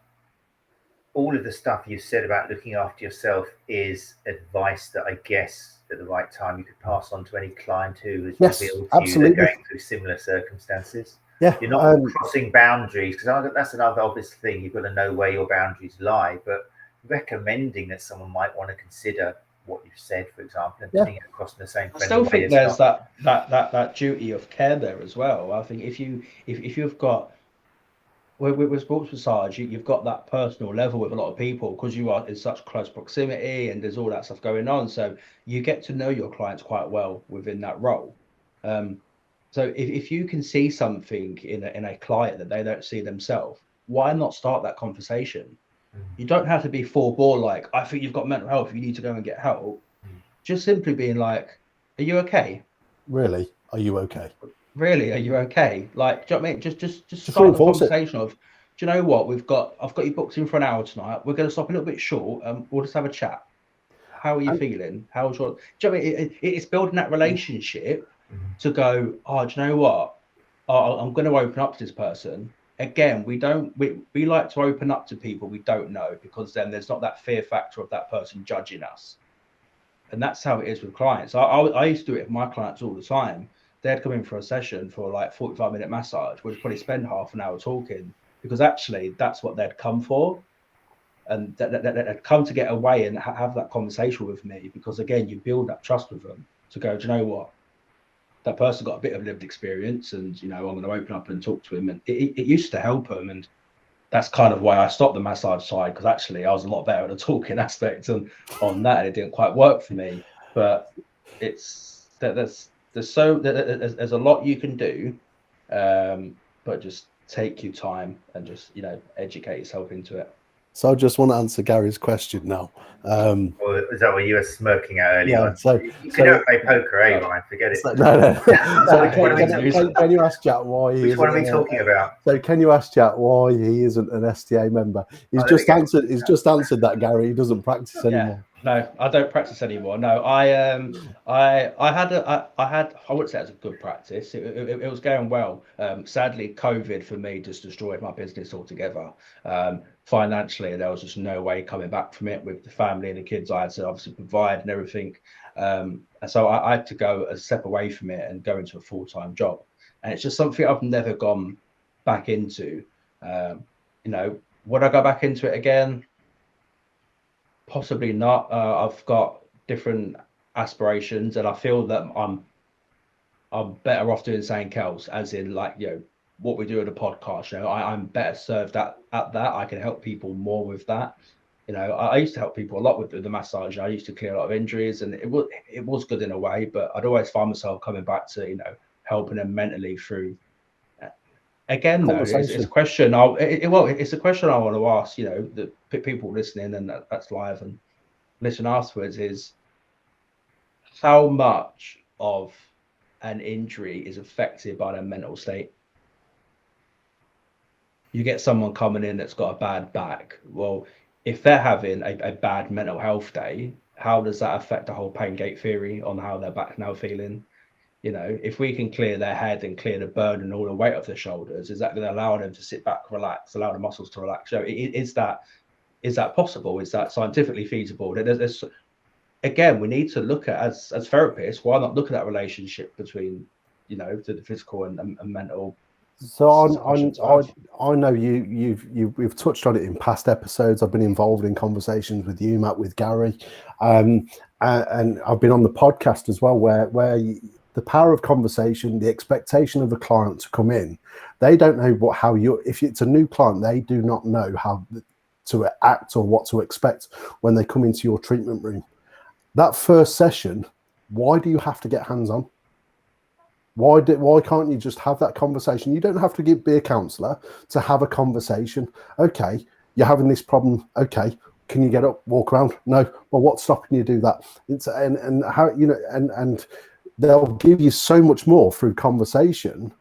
all of the stuff you said about looking after yourself is advice that I guess at the right time you could pass on to any client who is revealed to you that going through similar circumstances. Yeah, you're not crossing boundaries, because that's another obvious thing. You've got to know where your boundaries lie, but recommending that someone might want to consider what you've said, for example, and Yeah. putting it across in the same I friendly still way think as there's well. that duty of care there as well. I think if you've got with sports massage, you've got that personal level with a lot of people because you are in such close proximity and there's all that stuff going on. So you get to know your clients quite well within that role. So if you can see something in a client that they don't see themselves, why not start that conversation? You don't have to be full bore like, I think you've got mental health, you need to go and get help. Just simply being like, are you okay? Really? Are you okay? Really, are you okay? Like, do you know what I mean? Just start the reinforce it. conversation of, do you know what? I've got you booked in for an hour tonight. We're going to stop a little bit short and we'll just have a chat. How are you feeling? How's your, do you know what I mean? It's building that relationship to go, oh, do you know what? I'm going to open up to this person. Again, we like to open up to people we don't know because then there's not that fear factor of that person judging us. And that's how it is with clients. I used to do it with my clients all the time. They'd come in for a session for like 45-minute massage. We'd probably spend half an hour talking because actually that's what they'd come for. And they'd come to get away and have that conversation with me because, again, you build that trust with them to go, do you know what? That person got a bit of lived experience and, you know, I'm going to open up and talk to him. And it used to help them. And that's kind of why I stopped the massage side because actually I was a lot better at the talking aspect and on that. And it didn't quite work for me. But it's there's a lot you can do, but just take your time and just, you know, educate yourself into it. So I just want to answer Gary's question now. Or is that what you were smirking at earlier? Yeah, On? so You can never play poker, eh, Ryan? Forget it. So, no. So can you ask Jack why he Which one are we isn't talking about? So can you ask Jack why he isn't an STA member? He's just answered that, Gary. He doesn't practice anymore. No, I don't practice anymore. No, I wouldn't say it was a good practice. It was going well. Sadly, COVID for me just destroyed my business altogether. Financially, there was just no way coming back from it with the family and the kids I had to obviously provide and everything. And so I had to go a step away from it and go into a full-time job. And it's just something I've never gone back into. You know, would I go back into it again? Possibly not. I've got different aspirations, and I feel that I'm better off doing 𝐒𝐸𝐽𝐬, as in, like, you know, what we do at a podcast. You know, I'm better served at that. I can help people more with that. You know, I used to help people a lot with the massage. I used to clear a lot of injuries, and it was good in a way. But I'd always find myself coming back to, you know, helping them mentally through. Again, though, it's a question. It's a question I want to ask. You know, the people listening, and that's live and listen afterwards. Is how much of an injury is affected by their mental state? You get someone coming in that's got a bad back. Well, if they're having a bad mental health day, how does that affect the whole pain gate theory on how their back now feeling? You know, if we can clear their head and clear the burden and all the weight off their shoulders, is that going to allow them to sit back, relax, allow the muscles to relax? So is that possible? Is that scientifically feasible? There's again, we need to look at, as therapists, why not look at that relationship between, you know, the physical and mental. So I know we've touched on it in past episodes. I've been involved in conversations with you, Matt, with Gary, and I've been on the podcast as well, where the power of conversation, the expectation of the client to come in, they don't know if it's a new client, they do not know how to act or what to expect when they come into your treatment room. That first session, why do you have to get hands-on? Why can't you just have that conversation? You don't have to be a counsellor to have a conversation. Okay, you're having this problem. Okay, can you get up, walk around? No. Well, what's stopping you do that? And how, you know, and they'll give you so much more through conversation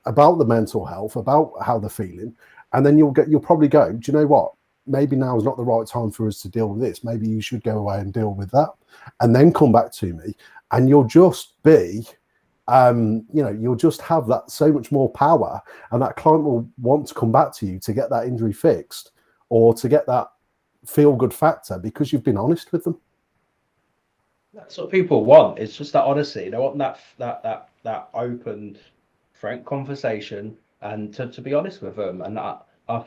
about the mental health, about how they're feeling, and then you'll probably go, do you know what? Maybe now is not the right time for us to deal with this. Maybe you should go away and deal with that, and then come back to me, and you'll just be, you know, you'll just have that so much more power, and that client will want to come back to you to get that injury fixed or to get that feel-good factor because you've been honest with them. That's what people want. It's just that honesty. They want that open, frank conversation, and to be honest with them. And I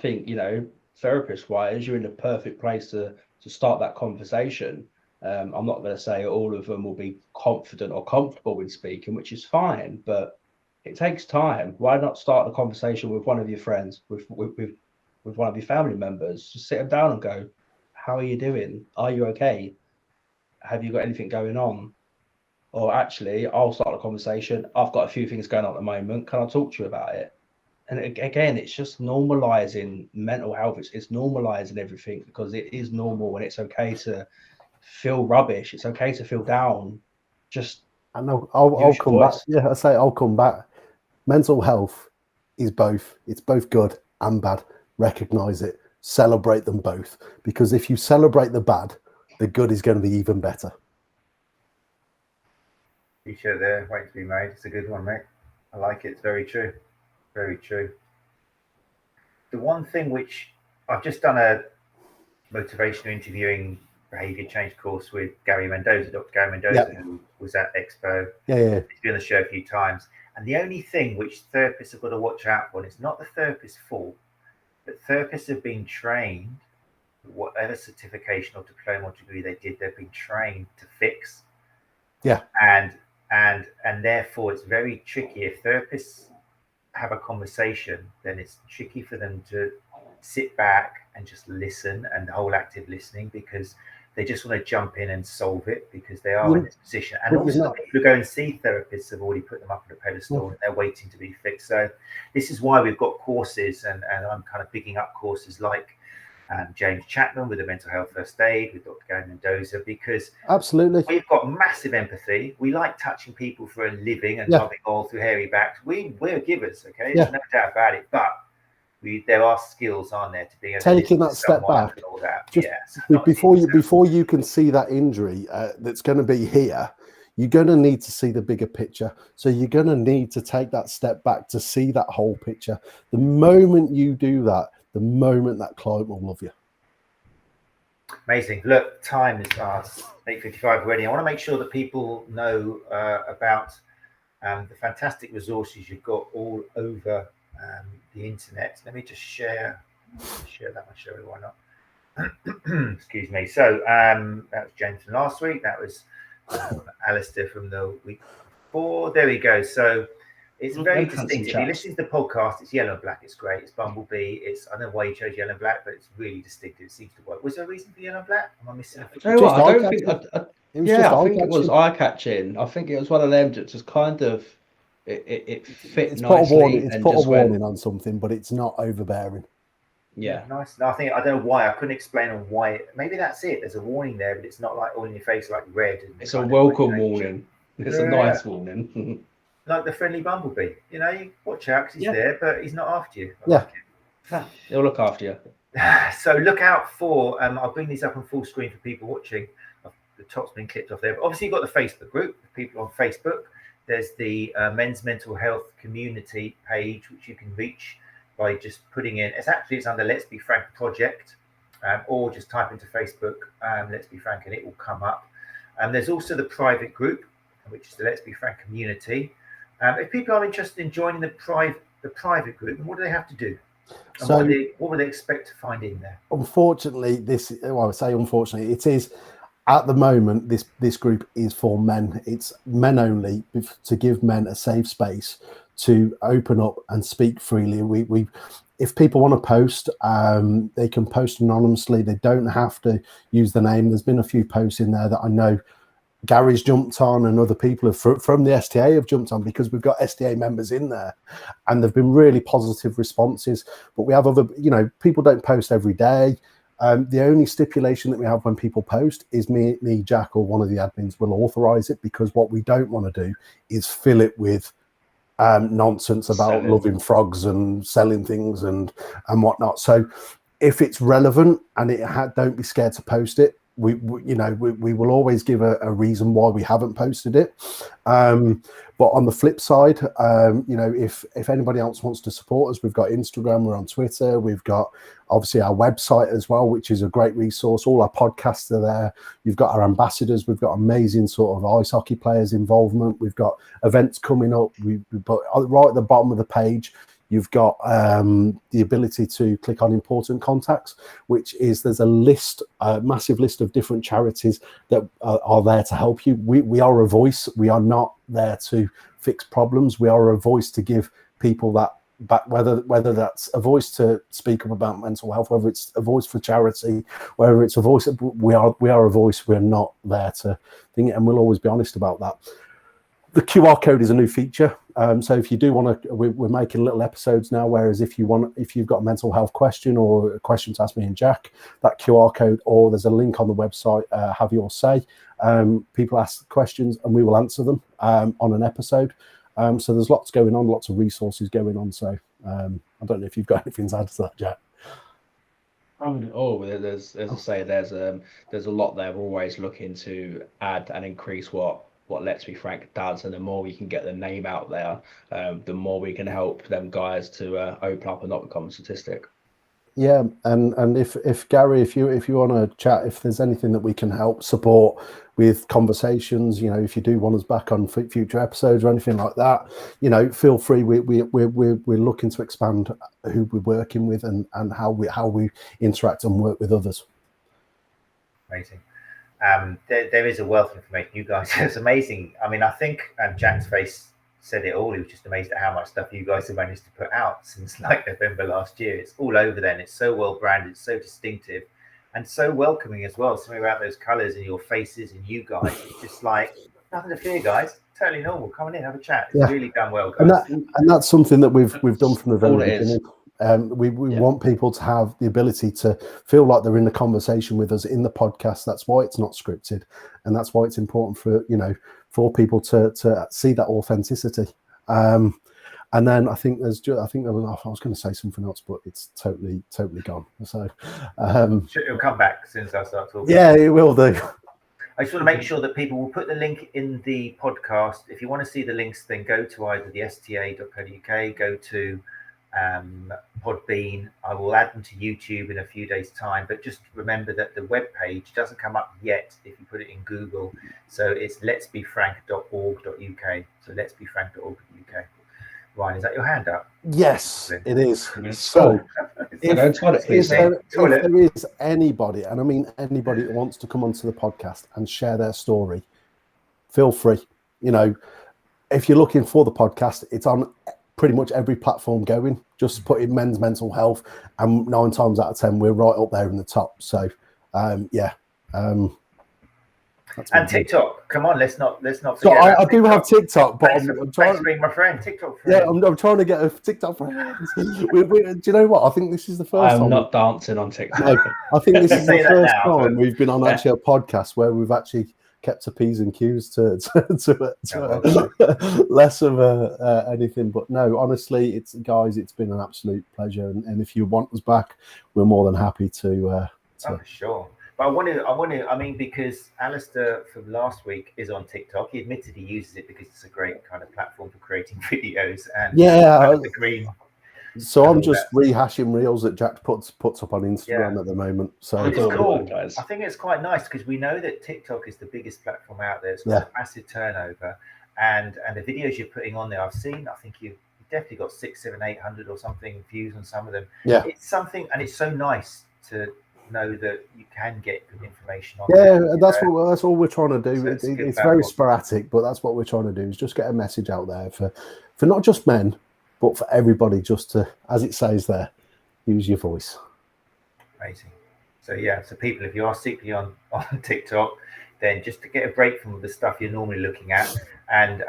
think, you know, therapist-wise, you're in the perfect place to start that conversation. I'm not going to say all of them will be confident or comfortable with speaking, which is fine, but it takes time. Why not start the conversation with one of your friends, with one of your family members? Just sit them down and go, how are you doing? Are you okay? Have you got anything going on? Or actually, I'll start the conversation. I've got a few things going on at the moment. Can I talk to you about it? And again, it's just normalizing mental health. It's normalizing everything, because it is normal, and it's okay to feel rubbish. It's okay to feel down. Just I know. I'll come back. Yeah, I say I'll come back. Mental health is both. It's both good and bad. Recognize it. Celebrate them both. Because if you celebrate the bad, the good is going to be even better. T-shirt there, waiting to be made. It's a good one, mate. I like it. It's very true. Very true. The one thing which I've just done a motivational interviewing behavior change course with Gary Mendoza, Dr. Gary Mendoza, who was at Expo. Yeah. He's been on the show a few times. And the only thing which therapists have got to watch out for, and it's not the therapist's fault, but therapists have been trained, whatever certification or diploma or degree they did, they've been trained to fix. Yeah. And therefore it's very tricky. If therapists have a conversation, then it's tricky for them to sit back and just listen, and the whole active listening, because they just want to jump in and solve it, because they are in this position. And also the people who go and see therapists have already put them up on a pedestal and they're waiting to be fixed. So this is why we've got courses, and I'm kind of picking up courses like James Chapman with the mental health first aid with Dr. Gary Mendoza, because absolutely we've got massive empathy. We like touching people for a living and rubbing all through hairy backs. We're givers, okay? There's no doubt about it. But there are skills, aren't there, to be able taking that step back. And all that. Just before you can see that injury that's going to be here, you're going to need to see the bigger picture. So you're going to need to take that step back to see that whole picture. The moment you do that, the moment that client will love you. Amazing. Look, time is 8:55 already. I want to make sure that people know about the fantastic resources you've got all over the internet. Let me just share that. I'll show you why not. Excuse me. So that was James from last week. That was Alistair from the week before. There we go. So it's very distinctive. If you listen to the podcast, it's yellow and black. It's great. It's Bumblebee. I don't know why you chose yellow and black, but it's really distinctive. It seems to work. Was there a reason for yellow and black? Am I missing it? I don't think. I think it was eye-catching. I think it was one of them that just kind of it fit nicely. It's put a warning on something, but it's not overbearing. Yeah, nice. No, I don't know why. I couldn't explain on why. Maybe that's it. There's a warning there, but it's not like all in your face like red. It's a welcome warning. It's a nice warning. Like the friendly Bumblebee, you watch out because he's there, but he's not after you. He'll look after you. So look out for. I'll bring these up on full screen for people watching. The top's been clipped off there, but obviously you've got the Facebook group. People on Facebook. There's the men's mental health community page, which you can reach by just putting in. It's under Let's Be Frank Project, or just type into Facebook Let's Be Frank, and it will come up. There's also the private group, which is the Let's Be Frank community. If people are interested in joining the private group, what do they have to do? And so what would they expect to find in there? Unfortunately, it is at the moment. This group is for men. It's men only, to give men a safe space to open up and speak freely. We if people want to post, they can post anonymously. They don't have to use the name. There's been a few posts in there that I know Gary's jumped on, and other people from the STA have jumped on, because we've got STA members in there, and there've been really positive responses. But we have other, people don't post every day. The only stipulation that we have when people post is me, Jack, or one of the admins will authorize it, because what we don't want to do is fill it with nonsense about loving frogs and selling things and whatnot. So if it's relevant and don't be scared to post it. We will always give a reason why we haven't posted it. But on the flip side, if anybody else wants to support us, we've got Instagram, we're on Twitter, we've got obviously our website as well, which is a great resource. All our podcasts are there. You've got our ambassadors. We've got amazing sort of ice hockey players involvement. We've got events coming up. We put right at the bottom of the page, You've got the ability to click on important contacts, which is there's a list, a massive list of different charities that are there to help you. We are a voice. We are not there to fix problems. We are a voice to give people that back, whether that's a voice to speak up about mental health, whether it's a voice for charity, whether it's a voice. We are a voice. We're not there to think it, and we'll always be honest about that. The QR code is a new feature. So if you do want to, we're making little episodes now, whereas if you've got a mental health question or a question to ask me and Jack, that QR code, or there's a link on the website, Have Your Say. People ask questions and we will answer them on an episode. So there's lots going on, lots of resources going on. So I don't know if you've got anything to add to that, Jack. There's, as I say, there's a lot there. We're always looking to add and increase what Let's Be Frank does, and the more we can get the name out there, the more we can help them guys to open up and not become a statistic. Yeah, and if Gary, if you want to chat, if there's anything that we can help support with conversations, if you do want us back on future episodes or anything like that, feel free. We're looking to expand who we're working with and how we interact and work with others. Amazing. There is a wealth of information. You guys, it's amazing. I mean, I think Jack's face said it all. He was just amazed at how much stuff you guys have managed to put out since like November last year. It's all over then. It's so well branded, it's so distinctive and so welcoming as well. Something about those colors and your faces and you guys. It's just like, nothing to fear, guys. Totally normal. Come on in, have a chat. It's really done well, guys. And that's something that we've done from the very beginning. We want people to have the ability to feel like they're in the conversation with us in the podcast. That's why it's not scripted, and that's why it's important for people to see that authenticity. And then I think I was going to say something else, but it's totally gone. So it'll come back as soon as I start talking. Yeah, it will do. I just want to make sure that people will put the link in the podcast. If you want to see the links, then go to either the STA.co.uk, go to Podbean. I will add them to YouTube in a few days' time, but just remember that the web page doesn't come up yet if you put it in Google. So it's letsbefrank.org.uk. So letsbefrank.org.uk. Ryan, is that your hand up? Yes, it is. So if there is anybody, and I mean anybody that wants to come onto the podcast and share their story, feel free. If you're looking for the podcast, it's on pretty much every platform going. Just put in men's mental health, and 9 times out of 10 we're right up there in the top. So and TikTok, come on, let's not forget. So I do have TikTok, but I'm trying to bring my friend TikTok friend. Yeah, I'm trying to get a TikTok friend. Do you know what? I think this is the first time. I'm not dancing on TikTok. No, I think this is the first time we've been on actually a podcast where we've actually kept to P's and Q's to less of anything. But no, honestly, it's been an absolute pleasure. And if you want us back, we're more than happy to. For sure. But I mean, because Alistair from last week is on TikTok. He admitted he uses it because it's a great kind of platform for creating videos and the green. So I'm just rehashing reels that Jack puts up on Instagram at the moment. So it's cool. I think it's quite nice because we know that TikTok is the biggest platform out there. It's got a massive turnover, and the videos you're putting on there, I've seen. I think you've definitely got 600, 700, 800 or something views on some of them. Yeah, it's something, and it's so nice to know that you can get good information on. That's all we're trying to do. It's very sporadic, but that's what we're trying to do, is just get a message out there for not just men, but for everybody, just to, as it says there, use your voice. Amazing. So so people, if you are secretly on TikTok, then just to get a break from the stuff you're normally looking at, and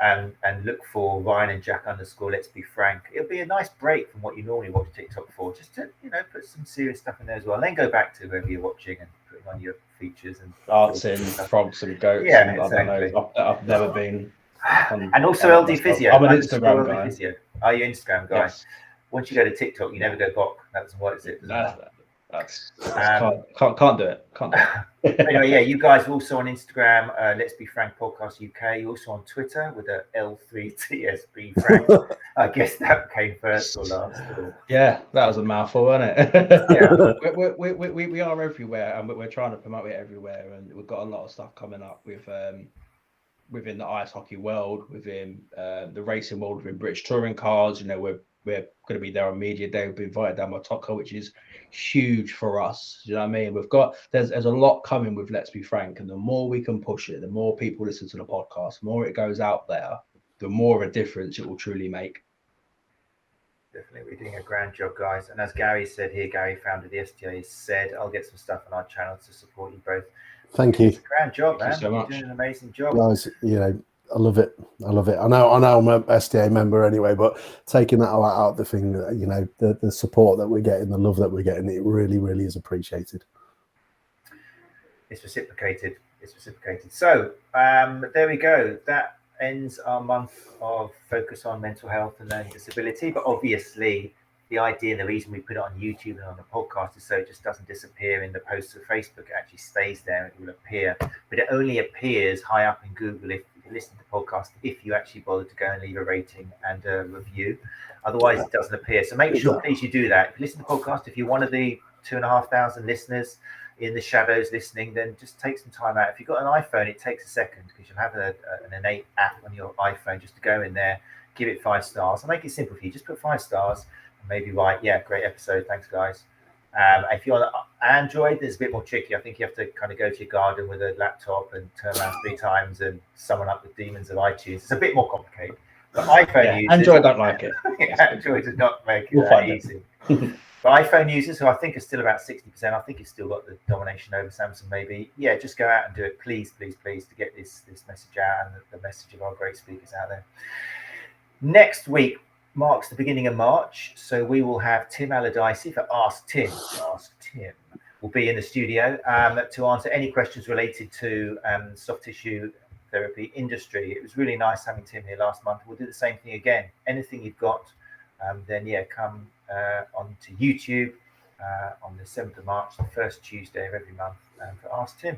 look for Ryan and Jack _ Let's Be Frank. It'll be a nice break from what you normally watch TikTok for, just to put some serious stuff in there as well. And then go back to wherever you're watching and putting on your features and dancing, frogs and goats. Yeah, and exactly. I don't know. I've never been. And also LD Physio. I'm an Instagram guy. Physio. Are you Instagram guy? Yes. Once you go to TikTok, you never go back. That doesn't work, is it? Can't do it. Anyway, you guys are also on Instagram, Let's Be Frank Podcast UK. You're also on Twitter with a L3TSB Frank. I guess that came first or last. Yeah, that was a mouthful, wasn't it? We are everywhere, and we're trying to promote it everywhere, and we've got a lot of stuff coming up with within the ice hockey world, within the racing world, within British touring cars. We're we're going to be there on media day. We've been invited down by Topco, which is huge for us. You know what I mean? We've got there's a lot coming with Let's Be Frank, and the more we can push it, the more people listen to the podcast, the more it goes out there, the more of a difference it will truly make. Definitely, we're doing a grand job, guys. And as Gary said here, Gary, founder of the STA, said, I'll get some stuff on our channel to support you both. Thank you. It's a grand job, Thank man. you so much. You're doing an amazing job. Guys, you know, I love it. I love it. I know I'm an STA member anyway, but taking that out the thing, you know, the support that we're getting, the love that we're getting, it really, really is appreciated. It's reciprocated. It's reciprocated. So there we go. That ends our month of focus on mental health and learning disability. But obviously, the idea and the reason we put it on YouTube and on the podcast is so it just doesn't disappear in the posts of Facebook. It actually stays there. It will appear, but it only appears high up in Google if you listen to the podcast, if you actually bother to go and leave a rating and a review. Otherwise, it doesn't appear. So make sure, please, you do that. If you listen to the podcast, if you're one of the 2,500 listeners in the shadows listening, then just take some time out. If you've got an iPhone, it takes a second because you'll have an innate app on your iPhone just to go in there, give it 5 stars. I'll make it simple for you. Just put 5 stars and maybe write, yeah, great episode. Thanks, guys. If you're on Android, it's a bit more tricky. I think you have to kind of go to your garden with a laptop and turn around 3 times and summon up the demons of iTunes. It's a bit more complicated. But iPhone users, Android don't like it. Android does not make it that easy. But iPhone users, who I think are still about 60%, I think it's still got the domination over Samsung maybe. Yeah, just go out and do it, please, please, please, to get this message out and the message of our great speakers out there. Next week marks the beginning of March, so we will have Tim Allardyce for Ask Tim. Ask Tim will be in the studio to answer any questions related to soft tissue therapy industry. It was really nice having Tim here last month. We'll do the same thing again. Anything you've got, then yeah, come onto YouTube on the 7th of March, the first Tuesday of every month, for Ask Tim.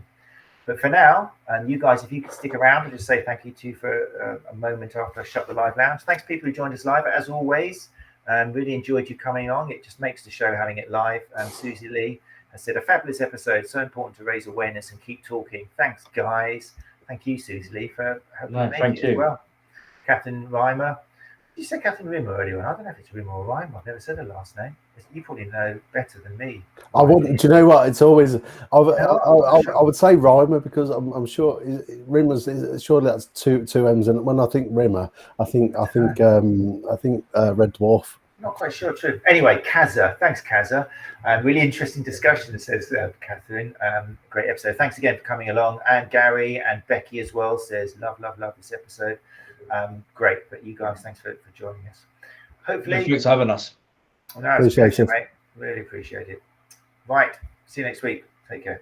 But for now, you guys, if you could stick around and just say thank you to you for a moment after I shut the live lounge. Thanks people who joined us live, as always. Really enjoyed you coming on. It just makes the show having it live. Susie Lee has said, a fabulous episode. So important to raise awareness and keep talking. Thanks, guys. Thank you, Susie Lee, for helping me as well. Catherine Reimer. Did you say Catherine Rimmer earlier on? I don't know if it's Rimmer or Reimer. I've never said her last name. You probably know better than me. I wouldn't. Do you know what? It's always. I would say Reimer because I'm sure Rimmer's. Surely that's two M's. And when I think Rimmer, I think Red Dwarf. Not quite sure. True. Anyway, Kazza. Thanks, Kazza. Really interesting discussion, says Catherine. Great episode. Thanks again for coming along. And Gary and Becky as well says, love this episode. Great. But you guys, thanks for joining us. Hopefully. Thanks for having us. No, appreciate it, mate. Really appreciate it. Right. See you next week. Take care.